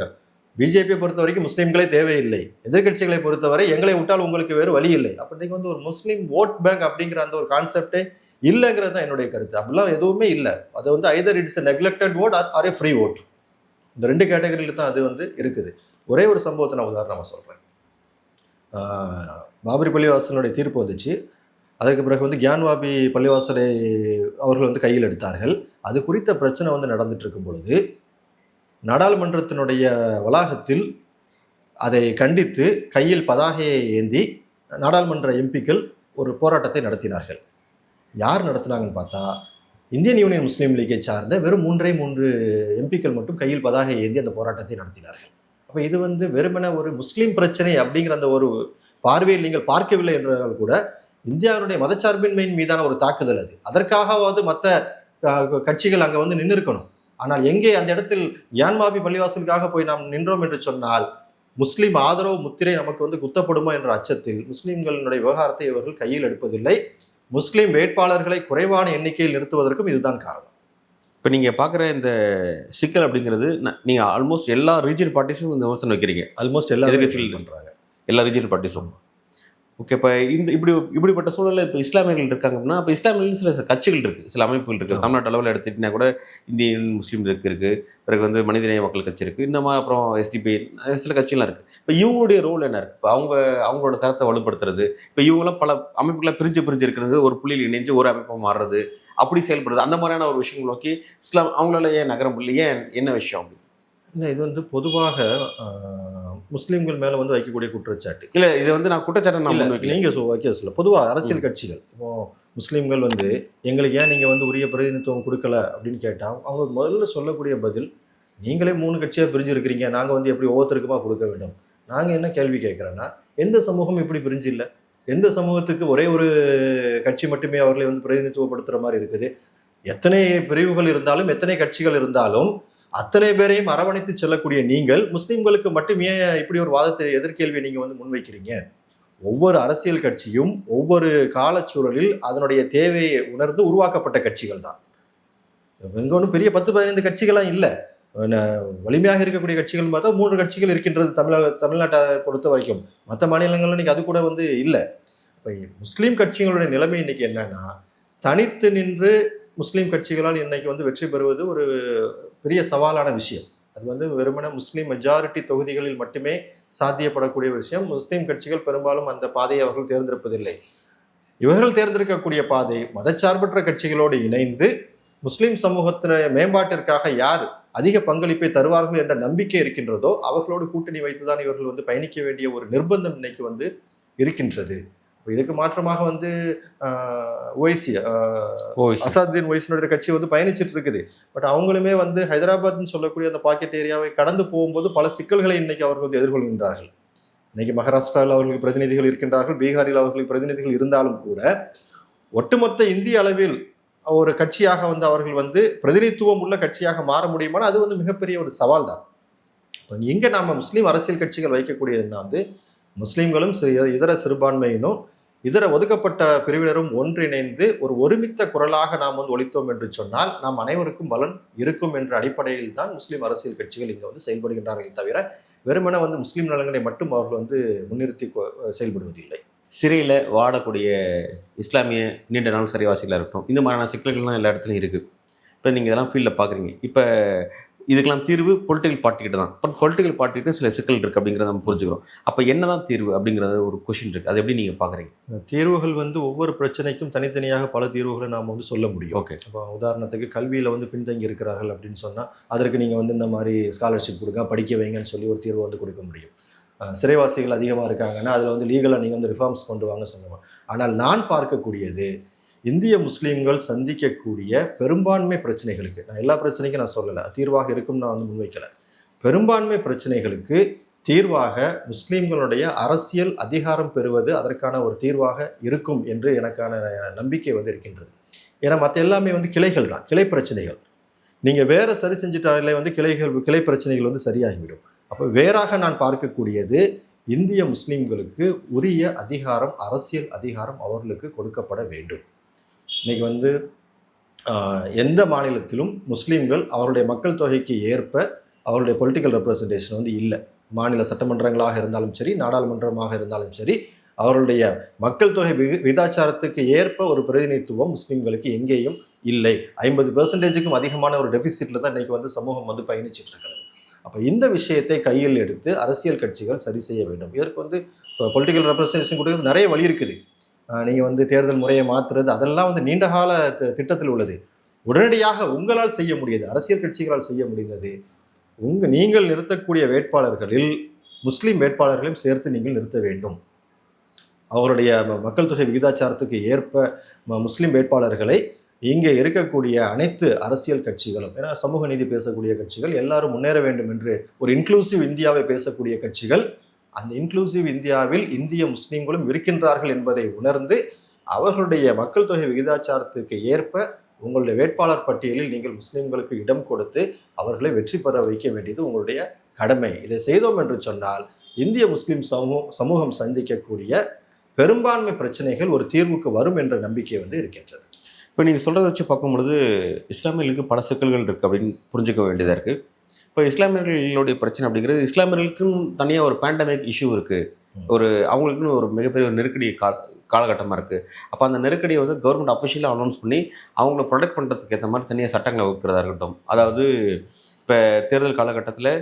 பிஜேபியை பொறுத்த வரைக்கும் முஸ்லீம்களே தேவையில்லை, எதிர்க்கட்சிகளை பொறுத்தவரை எங்களை விட்டால் உங்களுக்கு வேறு வழி இல்லை. அப்போ இன்னைக்கு வந்து ஒரு முஸ்லீம் ஓட் பேங்க் அப்படிங்கிற அந்த ஒரு கான்செப்டே இல்லைங்கிறது தான் என்னுடைய கருத்து. அப்படிலாம் எதுவுமே இல்லை. அது வந்து either it's neglected odd or a free odd. இந்த 2 கேட்டகரியில் தான் அது வந்து இருக்குது. ஒரே ஒரு சம்பவத்தை நான் உதாரணமாக சொல்கிறேன். பாபரி பள்ளிவாசலுடைய தீர்ப்பு வந்துச்சு. அதற்கு பிறகு வந்து கியான்வாபி பள்ளிவாசலை அவர்கள் வந்து கையில் எடுத்தார்கள். அது குறித்த பிரச்சனை வந்து நடந்துட்டு இருக்கும் பொழுது நாடாளுமன்றத்தினுடைய வளாகத்தில் அதை கண்டித்து கையில் பதாகையை ஏந்தி நாடாளுமன்ற எம்பிக்கள் ஒரு போராட்டத்தை நடத்தினார்கள். யார் நடத்தினாங்கன்னு பார்த்தா இந்தியன் யூனியன் முஸ்லீம் லீகை சார்ந்த வெறும் 3 எம்பிக்கள் மட்டும் கையில் பதாகையை ஏந்தி அந்த போராட்டத்தை நடத்தினார்கள். அப்போ இது வந்து வெறுமனே ஒரு முஸ்லீம் பிரச்சனை அப்படிங்கிற அந்த ஒரு பார்வையில் நீங்கள் பார்க்கவில்லை என்றால் கூட இந்தியாவுடைய மதச்சார்பின்மையின் மீதான ஒரு தாக்குதல் அது. அதற்காகவாவது மற்ற கட்சிகள் அங்கே வந்து நின்று இருக்கணும். ஆனால் எங்கே அந்த இடத்தில் கியான்வாபி பள்ளிவாசலுக்காக போய் நாம் நின்றோம் என்று சொன்னால் முஸ்லீம் ஆதரவு முத்திரை நமக்கு வந்து குத்தப்படுமோ என்ற அச்சத்தில் முஸ்லீம்களினுடைய விவகாரத்தை இவர்கள் கையில் எடுப்பதில்லை. முஸ்லீம் வேட்பாளர்களை குறைவான எண்ணிக்கையில் நிறுத்துவதற்கும் இதுதான் காரணம். இப்போ நீங்கள் பார்க்குற இந்த சிக்கல் அப்படிங்கிறது நீங்கள் ஆல்மோஸ்ட் எல்லா ரீஜியன் பார்ட்டிஸும் இந்த விமர்சனம் வைக்கிறீங்க. ஆல்மோஸ்ட் எல்லா எதிர்கட்சிகள் பண்ணுறாங்க, எல்லா ரீஜியன் பார்ட்டிஸும். ஓகே, இப்போ இப்படிப்பட்ட சூழலில் இப்போ இஸ்லாமியர்கள் இருக்காங்க அப்படின்னா, இப்போ இஸ்லாமியர்கள் சில கட்சிகள் இருக்குது, சில அமைப்புகள் இருக்குது. தமிழ்நாட்டு அளவில் எடுத்துக்கிட்டிங்கன்னா கூட இந்தியன் முஸ்லீம் இருக்குது, பிறகு வந்து மனிதநேய மக்கள் கட்சி இருக்குது, இந்த மாதிரி அப்புறம் எஸ்டிபி சில கட்சிகள்லாம் இருக்குது. இப்போ இவங்களுடைய ரோல் என்ன இருக்குது? இப்போ அவங்களோட கருத்தை வலுப்படுத்துறது, இப்போ இவங்களாம் பல அமைப்புகளை பிரிஞ்சு இருக்கிறது, ஒரு புள்ளியில் இணைஞ்சு ஒரு அமைப்பாக மாறுறது, அப்படி செயல்படுறது, அந்த மாதிரியான ஒரு விஷயங்கள் நோக்கி இஸ்லாம் அவங்களால ஏன் நகர முடியல? ஏன் என்ன விஷயம் அப்படி? இல்லை, இது வந்து பொதுவாக முஸ்லீம்கள் மேலே வந்து வைக்கக்கூடிய குற்றச்சாட்டு இல்லை. இது வந்து நான் குற்றச்சாட்டை நான் வைக்கல, நீங்கள் வைக்க சொல்ல. பொதுவாக அரசியல் கட்சிகள் இப்போ முஸ்லீம்கள் வந்து எங்களுக்கு ஏன் நீங்கள் வந்து உரிய பிரதிநிதித்துவம் கொடுக்கல அப்படின்னு கேட்டால் அவங்க முதல்ல சொல்லக்கூடிய பதில், நீங்களே 3 கட்சியாக பிரிஞ்சு இருக்கிறீங்க, நாங்கள் வந்து எப்படி ஒவ்வொருத்தருக்குமா கொடுக்க வேண்டும். நாங்கள் என்ன கேள்வி கேட்குறோன்னா, எந்த சமூகம் இப்படி பிரிஞ்சு இல்லை? எந்த சமூகத்துக்கு ஒரே ஒரு கட்சி மட்டுமே அவர்களை வந்து பிரதிநிதித்துவப்படுத்துகிற மாதிரி இருக்குது? எத்தனை பிரிவுகள் இருந்தாலும், எத்தனை கட்சிகள் இருந்தாலும், அத்தனை பேரையும் அரவணைத்து செல்லக்கூடிய நீங்கள் முஸ்லீம்களுக்கு மட்டுமே இப்படி ஒரு வாதத்தை எதிர்கேள்வியை நீங்கள் வந்து முன்வைக்கிறீங்க? ஒவ்வொரு அரசியல் கட்சியும் ஒவ்வொரு காலச்சூழலில் அதனுடைய தேவையை உணர்ந்து உருவாக்கப்பட்ட கட்சிகள் தான். இங்கே ஒன்றும் பெரிய 10-15 கட்சிகள்லாம் இல்லை. வலிமையாக இருக்கக்கூடிய கட்சிகள் பார்த்தா 3 கட்சிகள் இருக்கின்றது தமிழ்நாட்டை பொறுத்த வரைக்கும். மற்ற மாநிலங்கள்ல இன்னைக்கு அது கூட வந்து இல்லை. இப்போ முஸ்லீம் கட்சிகளுடைய நிலைமை இன்னைக்கு என்னன்னா, தனித்து நின்று முஸ்லீம் கட்சிகளால் இன்னைக்கு வந்து வெற்றி பெறுவது ஒரு பெரிய சவாலான விஷயம். அது வந்து வெறுமனே முஸ்லீம் மெஜாரிட்டி தொகுதிகளில் மட்டுமே சாத்தியப்படக்கூடிய விஷயம். முஸ்லீம் கட்சிகள் பெரும்பாலும் அந்த பாதையை அவர்கள் தேர்ந்தெடுப்பதில்லை. இவர்கள் தேர்ந்தெடுக்கக்கூடிய பாதை மதச்சார்பற்ற கட்சிகளோடு இணைந்து முஸ்லீம் சமூகத்தின மேம்பாட்டிற்காக யார் அதிக பங்களிப்பை தருவார்கள் என்ற நம்பிக்கை இருக்கின்றதோ அவர்களோடு கூட்டணி வைத்துதான் இவர்கள் வந்து பயணிக்க வேண்டிய ஒரு நிர்பந்தம் இன்னைக்கு வந்து இருக்கின்றது. இதுக்கு மாற்றமாக வந்து அசாதுதீன் ஒய்சினுடைய கட்சி வந்து பயணிச்சுட்டு இருக்குது. பட் அவங்களுமே வந்து ஹைதராபாத்னு சொல்லக்கூடிய அந்த பாக்கெட் ஏரியாவை கடந்து போகும்போது பல சிக்கல்களை இன்னைக்கு அவர்கள் வந்து எதிர்கொள்கின்றார்கள். இன்னைக்கு மகாராஷ்டிராவில் அவர்களுக்கு பிரதிநிதிகள் இருக்கின்றார்கள், பீகாரில் அவர்களுக்கு பிரதிநிதிகள் இருந்தாலும் கூட ஒட்டுமொத்த இந்திய அளவில் ஒரு கட்சியாக வந்து அவர்கள் வந்து பிரதிநிதித்துவம் உள்ள கட்சியாக மாற முடியுமானா அது வந்து மிகப்பெரிய ஒரு சவால் தான். இங்க நாம முஸ்லீம் அரசியல் கட்சிகள் வைக்கக்கூடியதுன்னா வந்து முஸ்லீம்களும் இதர சிறுபான்மையினும் இதர ஒதுக்கப்பட்ட பிரிவினரும் ஒன்றிணைந்து ஒரு ஒருமித்த குரலாக நாம் வந்து ஒலித்தோம் என்று சொன்னால் நாம் அனைவருக்கும் பலன் இருக்கும் என்ற அடிப்படையில் தான் முஸ்லீம் அரசியல் கட்சிகள் இங்கே வந்து செயல்படுகின்றார்கள். தவிர வெறுமனே வந்து முஸ்லீம் நலன்களை மட்டும் அவர்கள் வந்து முன்னிறுத்தி செயல்படுவதில்லை. சிறையில் வாடக்கூடிய இஸ்லாமிய நீண்ட நாள் சிறைவாசிகளாக இருக்கட்டும், இந்த மாதிரியான சிக்கல்கள்லாம் எல்லா இடத்துலையும் இருக்குது. இப்போ நீங்கள் இதெல்லாம் ஃபீல்டில் பார்க்குறீங்க. இப்போ இதுக்கெல்லாம் தீர்வு பொலிட்டிக்கல் பார்ட்டிகிட்ட தான். பட் பொலிட்டிக்கல் பார்ட்டிகிட்ட சில சிக்கல் இருக்குது அப்படிங்கிறத நம்ம புரிஞ்சுக்கிறோம். அப்போ என்ன தான் தீர்வு அப்படிங்கிறது ஒரு கொஷின் இருக்குது. அது எப்படி நீங்கள் பார்க்குறீங்க? தீர்வுகள் வந்து ஒவ்வொரு பிரச்சனைக்கும் தனித்தனியாக பல தீர்வுகளை நாம் வந்து சொல்ல முடியும். ஓகே, இப்போ உதாரணத்துக்கு கல்வியில் வந்து பின்தங்கி இருக்கிறார்கள் அப்படின்னு சொன்னால் அதற்கு நீங்கள் வந்து இந்த மாதிரி ஸ்காலர்ஷிப் கொடுங்க, படிக்க வைங்கன்னு சொல்லி ஒரு தீர்வை வந்து கொடுக்க முடியும். சிறைவாசிகள் அதிகமாக இருக்காங்கன்னா அதில் வந்து லீகலாக நீங்கள் வந்து ரிஃபார்ம்ஸ் கொண்டு வாங்க சொல்லுவாங்க. ஆனால் நான் பார்க்கக்கூடியது இந்திய முஸ்லீம்கள் சந்திக்கக்கூடிய பெரும்பான்மை பிரச்சனைகளுக்கு, நான் எல்லா பிரச்சனைக்கும் நான் சொல்லலை, தீர்வாக இருக்கும் நான் வந்து முன்வைக்கலை. பெரும்பான்மை பிரச்சனைகளுக்கு தீர்வாக முஸ்லீம்களுடைய அரசியல் அதிகாரம் பெறுவது அதற்கான ஒரு தீர்வாக இருக்கும் என்று எனக்கான நம்பிக்கை வந்து இருக்கின்றது. ஏன்னா மற்ற எல்லாமே வந்து கிளைகள் தான், கிளை பிரச்சனைகள். நீங்கள் வேற சரி செஞ்சுட்டாலே வந்து கிளை பிரச்சனைகள் வந்து சரியாகிவிடும். அப்போ வேறாக நான் பார்க்கக்கூடியது, இந்திய முஸ்லீம்களுக்கு உரிய அதிகாரம், அரசியல் அதிகாரம் அவர்களுக்கு கொடுக்கப்பட வேண்டும். இன்னைக்கு வந்து எந்த மாநிலத்திலும் முஸ்லீம்கள் அவருடைய மக்கள் தொகைக்கு ஏற்ப அவருடைய பொலிட்டிக்கல் ரெப்ரசன்டேஷன் வந்து இல்லை. மாநில சட்டமன்றங்களாக இருந்தாலும் சரி, நாடாளுமன்றமாக இருந்தாலும் சரி, அவருடைய மக்கள் தொகை விகிதாச்சாரத்துக்கு ஏற்ப ஒரு பிரதிநிதித்துவம் முஸ்லீம்களுக்கு எங்கேயும் இல்லை. 50%க்கும் அதிகமான ஒரு டெபிசிட்ல தான் இன்னைக்கு வந்து சமூகம் வந்து பயணிச்சுட்டு இருக்கிறது. அப்போ இந்த விஷயத்தை கையில் எடுத்து அரசியல் கட்சிகள் சரி செய்ய வேண்டும். இதற்கு வந்து பொலிட்டிக்கல் ரெப்ரசன்டேஷன் கொடுக்கிறது நிறைய வழி இருக்குது. நீங்கள் வந்து தேர்தல் முறையை மாற்றுறது அதெல்லாம் வந்து நீண்டகால திட்டத்தில் உள்ளது. உடனடியாக உங்களால் செய்ய முடியாது, அரசியல் கட்சிகளால் செய்ய முடிந்தது, நீங்கள் நிறுத்தக்கூடிய வேட்பாளர்களில் முஸ்லீம் வேட்பாளர்களையும் சேர்த்து நீங்கள் நிறுத்த வேண்டும். அவருடைய மக்கள் தொகை விகிதாச்சாரத்துக்கு ஏற்ப முஸ்லீம் வேட்பாளர்களை இங்கே இருக்கக்கூடிய அனைத்து அரசியல் கட்சிகளும், ஏன்னா சமூக நீதி பேசக்கூடிய கட்சிகள், எல்லாரும் முன்னேற வேண்டும் என்று ஒரு இன்க்ளூசிவ் இந்தியாவை பேசக்கூடிய கட்சிகள், அந்த இன்க்ளூசிவ் இந்தியாவில் இந்திய முஸ்லீம்களும் இருக்கின்றார்கள் என்பதை உணர்ந்து அவர்களுடைய மக்கள் தொகை விகிதாச்சாரத்திற்கு ஏற்ப உங்களுடைய வேட்பாளர் பட்டியலில் நீங்கள் முஸ்லீம்களுக்கு இடம் கொடுத்து அவர்களை வெற்றி பெற வைக்க வேண்டியது உங்களுடைய கடமை. இதை செய்தோம் என்று சொன்னால் இந்திய முஸ்லீம் சமூகம் சந்திக்கக்கூடிய பெரும்பான்மை பிரச்சனைகள் ஒரு தீர்வுக்கு வரும் என்ற நம்பிக்கை வந்து இருக்கின்றது. இப்போ நீங்கள் சொல்கிறத வச்சு பார்க்கும்பொழுது இஸ்லாமியர்களுக்கு பல சிக்கல்கள் இருக்குது அப்படின்னு புரிஞ்சுக்க வேண்டியதாக இருக்குது. இப்போ இஸ்லாமியர்களுடைய பிரச்சனை அப்படிங்கிறது, இஸ்லாமியர்களுக்கும் தனியாக ஒரு பேண்டமிக் இஷ்யூ இருக்குது, ஒரு அவங்களுக்குன்னு ஒரு மிகப்பெரிய ஒரு நெருக்கடி காலகட்டமாக இருக்குது. அப்போ அந்த நெருக்கடியை வந்து கவர்மெண்ட் அஃபிஷியலாக அனௌன்ஸ் பண்ணி அவங்கள ப்ரொடெக்ட் பண்ணுறதுக்கு ஏற்ற மாதிரி தனியாக சட்டங்களை வகுக்கிறதா இருக்கட்டும். அதாவது இப்போ தேர்தல் காலகட்டத்தில்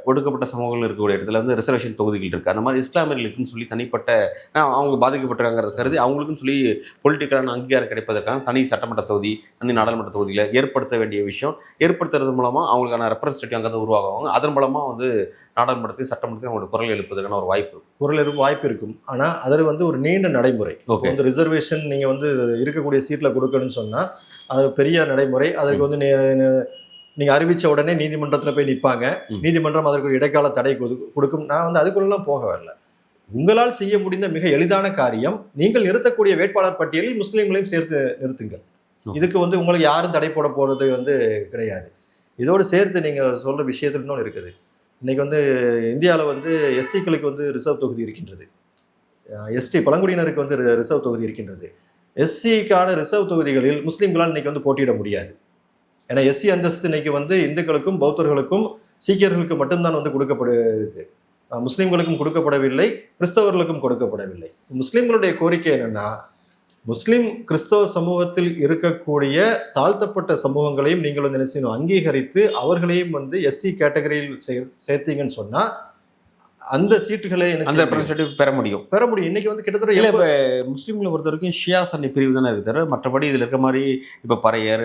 ஒடுக்கப்பட்ட சமூகங்கள் இருக்கக்கூடிய இடத்துல வந்து ரிசர்வேஷன் தொகுதிகள் இருக்குது. அந்த மாதிரி இஸ்லாமியர்களுக்குன்னு சொல்லி தனிப்பட்ட அவங்க பாதிக்கப்பட்டிருக்காங்கிறத கருதி அவங்களுக்குன்னு சொல்லி பொலிட்டிக்கலான அங்கீகாரம் கிடைப்பதற்கான தனி சட்டமன்ற தொகுதி, தனி நாடாளுமன்ற தொகுதியில் ஏற்படுத்த வேண்டிய விஷயம் ஏற்படுத்துறது மூலமாக அவங்களுக்கான ரெப்ரஸன்டேட்டிவ் அங்கே தான் உருவாகுவாங்க. அதன் மூலமாக வந்து நாடாளுமன்றத்தையும் சட்டமன்றத்தையும் அவங்களோட குரல் எழுப்பதற்கான ஒரு வாய்ப்பு இருக்கும். ஆனால் அதில் வந்து ஒரு நீண்ட நடைமுறை. வந்து ரிசர்வேஷன் நீங்கள் வந்து இருக்கக்கூடிய சீட்டில் கொடுக்கணும்னு சொன்னால் அது பெரிய நடைமுறை. அதற்கு வந்து நீங்கள் அறிவித்த உடனே நீதிமன்றத்தில் போய் நிற்பாங்க, நீதிமன்றம் அதற்கு ஒரு இடைக்கால தடை கொடுக்கும். நான் வந்து அதுக்குள்ளெல்லாம் போக வரல. உங்களால் செய்ய முடிந்த மிக எளிதான காரியம், நீங்கள் நிறுத்தக்கூடிய வேட்பாளர் பட்டியலில் முஸ்லீம்களையும் சேர்த்து நிறுத்துங்கள். இதுக்கு வந்து உங்களுக்கு யாரும் தடை போட போகிறது வந்து கிடையாது. இதோடு சேர்த்து நீங்கள் சொல்கிற விஷயத்தில் இன்னொன்று இருக்குது. இன்றைக்கி வந்து இந்தியாவில் வந்து எஸ்சிக்களுக்கு வந்து ரிசர்வ் தொகுதி இருக்கின்றது, எஸ்டி பழங்குடியினருக்கு வந்து ரிசர்வ் தொகுதி இருக்கின்றது. எஸ்சிக்கான ரிசர்வ் தொகுதிகளில் முஸ்லீம்களால் இன்னைக்கு வந்து போட்டியிட முடியாது. ஏன்னா எஸ்சி அந்தஸ்து இன்னைக்கு வந்து இந்துக்களுக்கும் பௌத்தர்களுக்கும் சீக்கியர்களுக்கு மட்டும்தான் வந்து கொடுக்கப்பட்டிருக்கு. முஸ்லீம்களுக்கும் கொடுக்கப்படவில்லை, கிறிஸ்தவர்களுக்கும் கொடுக்கப்படவில்லை. முஸ்லீம்களுடைய கோரிக்கை என்னன்னா, முஸ்லீம் கிறிஸ்தவ சமூகத்தில் இருக்கக்கூடிய தாழ்த்தப்பட்ட சமூகங்களையும் நீங்கள் வந்து என்ன செய்யணும், அங்கீகரித்து அவர்களையும் வந்து எஸ்சி கேட்டகரியில் சேர்த்தீங்கன்னு சொன்னா அந்த சீட்டுகளை பெற முடியும். இன்னைக்கு வந்து கிட்டத்தட்ட இல்லை, இப்போ முஸ்லீம்களை பொறுத்த வரைக்கும் ஷியா சன்னி பிரிவு தானே இருக்குது தவிர மற்றபடி இதில் இருக்க மாதிரி இப்போ பறையர்,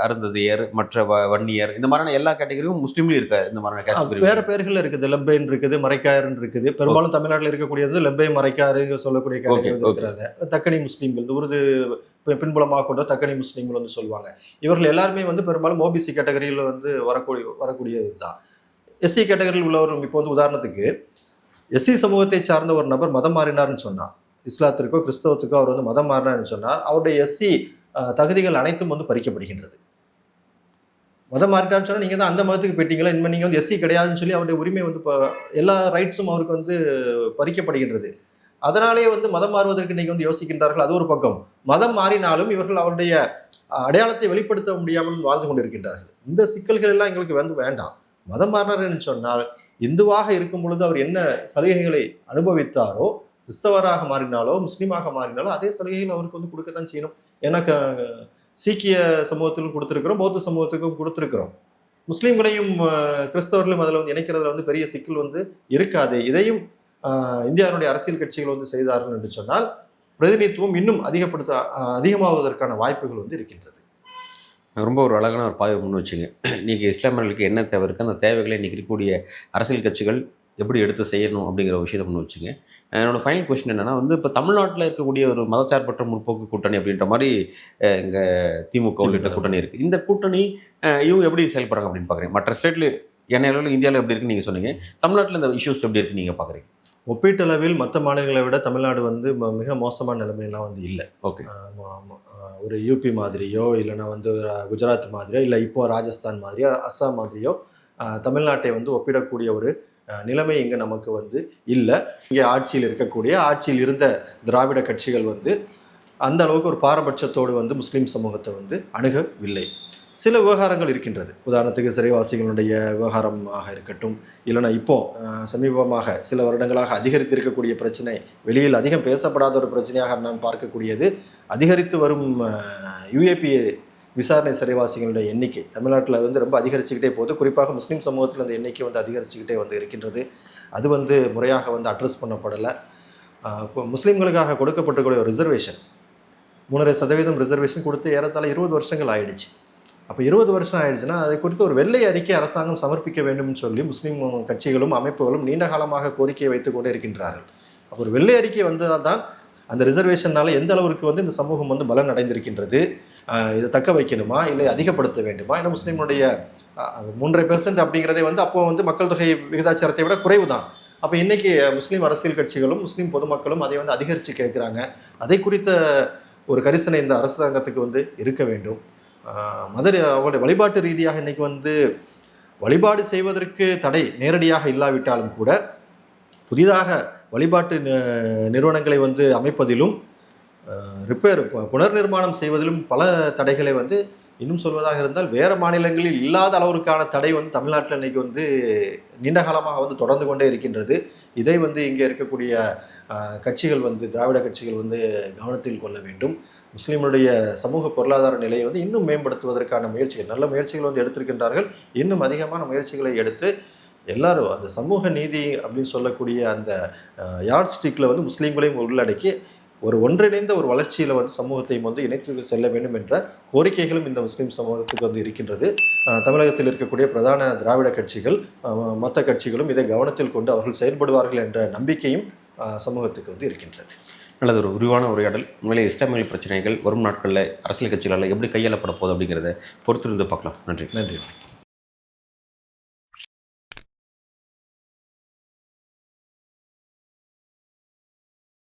அருந்ததியர், மற்ற வன்னியர், இந்த மாதிரியான எல்லா கேட்டகரியும் முஸ்லீம்லையும் இருக்காது. இந்த மாதிரியான வேற பேர்கள் இருக்குது, லெப்பைன் இருக்குது, மரைக்காயர்ன்னு இருக்குது. பெரும்பாலும் தமிழ்நாட்டில் இருக்கக்கூடியது லெப்பை மரைக்காரு சொல்லக்கூடிய கேட்டகரி இருக்கிறாங்க. தக்கனி முஸ்லீம்கள், இந்த உருது பின்புலமாக கொண்ட தக்கனி முஸ்லீம்கள் வந்து சொல்லுவாங்க. இவர்கள் எல்லாருமே வந்து பெரும்பாலும் ஓபிசி கேட்டகரியில் வந்து வரக்கூடியது தான். எஸ்சி கேட்டகரியில் உள்ளவர் இப்போ வந்து உதாரணத்துக்கு எஸ்சி சமூகத்தை சார்ந்த ஒரு நபர் மதம் மாறினார்னு சொன்னார், இஸ்லாத்திற்கோ கிறிஸ்தவத்துக்கோ அவர் வந்து மதம் மாறினார்னு சொன்னார், அவருடைய எஸ்சி தகுதிகள் அனைத்தும் வந்து பறிக்கப்படுகின்றது. மதம் மாறிட்டார்னு சொன்னால் நீங்கள் தான் அந்த மதத்துக்கு போயிட்டீங்களா, இனிமேல் நீங்கள் வந்து எஸ்சி கிடையாதுன்னு சொல்லி அவருடைய உரிமை வந்து எல்லா ரைட்ஸும் அவருக்கு வந்து பறிக்கப்படுகின்றது. அதனாலே வந்து மதம் மாறுவதற்கு நீங்கள் வந்து யோசிக்கின்றார்கள். அது ஒரு பக்கம். மதம் மாறினாலும் இவர்கள் அவருடைய அடையாளத்தை வெளிப்படுத்த முடியாமல் வாழ்ந்து கொண்டிருக்கின்றார்கள். இந்த சிக்கல்கள் எல்லாம் எங்களுக்கு வந்து வேண்டாம். மதம் மாறினார்னு சொன்னால் இந்துவாக இருக்கும் பொழுது அவர் என்ன சலுகைகளை அனுபவித்தாரோ, கிறிஸ்தவராக மாறினாலோ முஸ்லீமாக மாறினாலோ அதே சலுகைகள் அவருக்கு வந்து கொடுக்கத்தான் செய்யணும். ஏன்னா சீக்கிய சமூகத்திலும் கொடுத்துருக்கிறோம், பௌத்த சமூகத்துக்கும் கொடுத்துருக்கிறோம். முஸ்லீம்களையும் கிறிஸ்தவர்களையும் அதில் வந்து இணைக்கிறதுல வந்து பெரிய சிக்கல் வந்து இருக்காது. இதையும் இந்தியாவுடைய அரசியல் கட்சிகள் வந்து செய்தார்கள் என்று சொன்னால் பிரதிநிதித்துவம் இன்னும் அதிகமாவதற்கான வாய்ப்புகள் வந்து இருக்கின்றது. ரொம்ப ஒரு அழகான ஒரு பாய்வு முன் வச்சுங்க. இன்றைக்கி இஸ்லாமியர்களுக்கு என்ன தேவை இருக்குது, அந்த தேவைகளை இன்றைக்கி இருக்கக்கூடிய அரசியல் கட்சிகள் எப்படி எடுத்து செய்யணும் அப்படிங்கிற ஒரு விஷயத்தை முன் வச்சுங்க. என்னோடய ஃபைனல் கொஸ்டின் என்னென்னா வந்து, இப்போ தமிழ்நாட்டில் இருக்கக்கூடிய ஒரு மதச்சார்பற்ற முற்போக்கு கூட்டணி அப்படின்ற மாதிரி இங்கே திமுக உள்ளிட்ட கூட்டணி இருக்குது. இந்த கூட்டணி இவங்க எப்படி செயல்படுறாங்க அப்படின்னு பார்க்குறீங்க? மற்ற ஸ்டேட்டில் என்ன இந்தியாவில் எப்படி இருக்குன்னு நீங்கள் சொன்னீங்க, தமிழ்நாட்டில் இந்த இஷ்யூஸ் எப்படி இருக்குன்னு நீங்கள் பார்க்குறீங்க? ஒப்பீட்டளவில் மற்ற மாநிலங்களை விட தமிழ்நாடு வந்து மிக மோசமான நிலைமையெல்லாம் வந்து இல்லை. ஓகே, ஒரு யூபி மாதிரியோ இல்லைனா வந்து குஜராத் மாதிரியோ இல்லை இப்போ ராஜஸ்தான் மாதிரியோ அஸ்ஸாம் மாதிரியோ தமிழ்நாட்டை வந்து ஒப்பிடக்கூடிய ஒரு நிலைமை இங்கே நமக்கு வந்து இல்லை. இங்கே ஆட்சியில் இருந்த திராவிட கட்சிகள் வந்து அந்த அளவுக்கு ஒரு பாரபட்சத்தோடு வந்து முஸ்லீம் சமூகத்தை வந்து அணுகவில்லை. சில விவகாரங்கள் இருக்கின்றது. உதாரணத்துக்கு சிறைவாசிகளுடைய விவகாரமாக இருக்கட்டும், இல்லைனா இப்போ சமீபமாக சில வருடங்களாக அதிகரித்து இருக்கக்கூடிய பிரச்சனை, வெளியில் அதிகம் பேசப்படாத ஒரு பிரச்சனையாக நாம் பார்க்கக்கூடியது அதிகரித்து வரும் யுஏபிஏ விசாரணை சிறைவாசிகளுடைய எண்ணிக்கை தமிழ்நாட்டில் வந்து ரொம்ப அதிகரிச்சுக்கிட்டே போகுது. குறிப்பாக முஸ்லீம் சமூகத்தில் அந்த எண்ணிக்கை வந்து அதிகரிச்சுக்கிட்டே வந்து இருக்கின்றது. அது வந்து முறையாக வந்து அட்ரஸ் பண்ணப்படலை. முஸ்லீம்களுக்காக கொடுக்கப்பட்டிருக்கூடிய ரிசர்வேஷன் 3.5% ரிசர்வேஷன் கொடுத்து ஏறத்தாழ 20 வருஷங்கள் ஆயிடுச்சு. அப்போ 20 வருஷம் ஆயிடுச்சுன்னா அதை குறித்து ஒரு வெள்ளை அறிக்கை அரசாங்கம் சமர்ப்பிக்க வேண்டும்னு சொல்லி முஸ்லீம் கட்சிகளும் அமைப்புகளும் நீண்ட காலமாக கோரிக்கையை வைத்துக் கொண்டே இருக்கின்றார்கள். அப்போ ஒரு வெள்ளை அறிக்கை வந்தால் தான் அந்த ரிசர்வேஷனால எந்த அளவுக்கு வந்து இந்த சமூகம் வந்து பலன் அடைந்திருக்கின்றது, இதை தக்க வைக்கணுமா இல்லை அதிகப்படுத்த வேண்டுமா? ஏன்னா முஸ்லீமுடைய 3.5% அப்படிங்கிறதே வந்து அப்போ வந்து மக்கள் தொகை விகிதாச்சாரத்தை விட குறைவு தான். அப்போ இன்னைக்கு முஸ்லீம் அரசியல் கட்சிகளும் முஸ்லீம் பொதுமக்களும் அதை வந்து அதிகரித்து கேட்குறாங்க. அதை குறித்த ஒரு கரிசனை இந்த அரசாங்கத்துக்கு வந்து இருக்க வேண்டும். அவங்களுடைய வழிபாட்டு ரீதியாக இன்னைக்கு வந்து வழிபாடு செய்வதற்கு தடை நேரடியாக இல்லாவிட்டாலும் கூட புதிதாக வழிபாட்டு நிறுவனங்களை வந்து அமைப்பதிலும் புனர் நிர்மாணம் செய்வதிலும் பல தடைகளை வந்து இன்னும் சொல்வதாக இருந்தால் வேறு மாநிலங்களில் இல்லாத அளவிற்கான தடை வந்து தமிழ்நாட்டில் இன்னைக்கு வந்து நீண்ட காலமாக வந்து தொடர்ந்து கொண்டே இருக்கின்றது. இதை வந்து இங்கே இருக்கக்கூடிய கட்சிகள் வந்து திராவிட கட்சிகள் வந்து கவனத்தில் கொள்ள வேண்டும். முஸ்லீமுடைய சமூக பொருளாதார நிலையை வந்து இன்னும் மேம்படுத்துவதற்கான முயற்சிகள், நல்ல முயற்சிகள் வந்து எடுத்திருக்கின்றார்கள். இன்னும் அதிகமான முயற்சிகளை எடுத்து எல்லாரும் அந்த சமூக நீதி அப்படின்னு சொல்லக்கூடிய அந்த யார்ட் ஸ்டிக்கில் வந்து முஸ்லீம்களையும் உள்ளடக்கி ஒரு ஒன்றிணைந்த ஒரு வளர்ச்சியில் வந்து சமூகத்தையும் வந்து இணைத்து செல்ல வேண்டும் என்ற கோரிக்கைகளும் இந்த முஸ்லீம் சமூகத்துக்கு வந்து இருக்கின்றது. தமிழகத்தில் இருக்கக்கூடிய பிரதான திராவிட கட்சிகள் மற்ற கட்சிகளும் இதை கவனத்தில் கொண்டு அவர்கள் செயல்படுவார்கள் என்ற நம்பிக்கையும் சமூகத்துக்கு வந்து இருக்கின்றது. நல்லது, ஒரு விரிவான உரையாடல். உண்மையிலே இஸ்லாமிய பிரச்சனைகள் வரும் நாட்களில் அரசியல் கட்சிகளால் எப்படி கையாளப்பட போகுது அப்படிங்கிறத பொறுத்திருந்து பார்க்கலாம். நன்றி.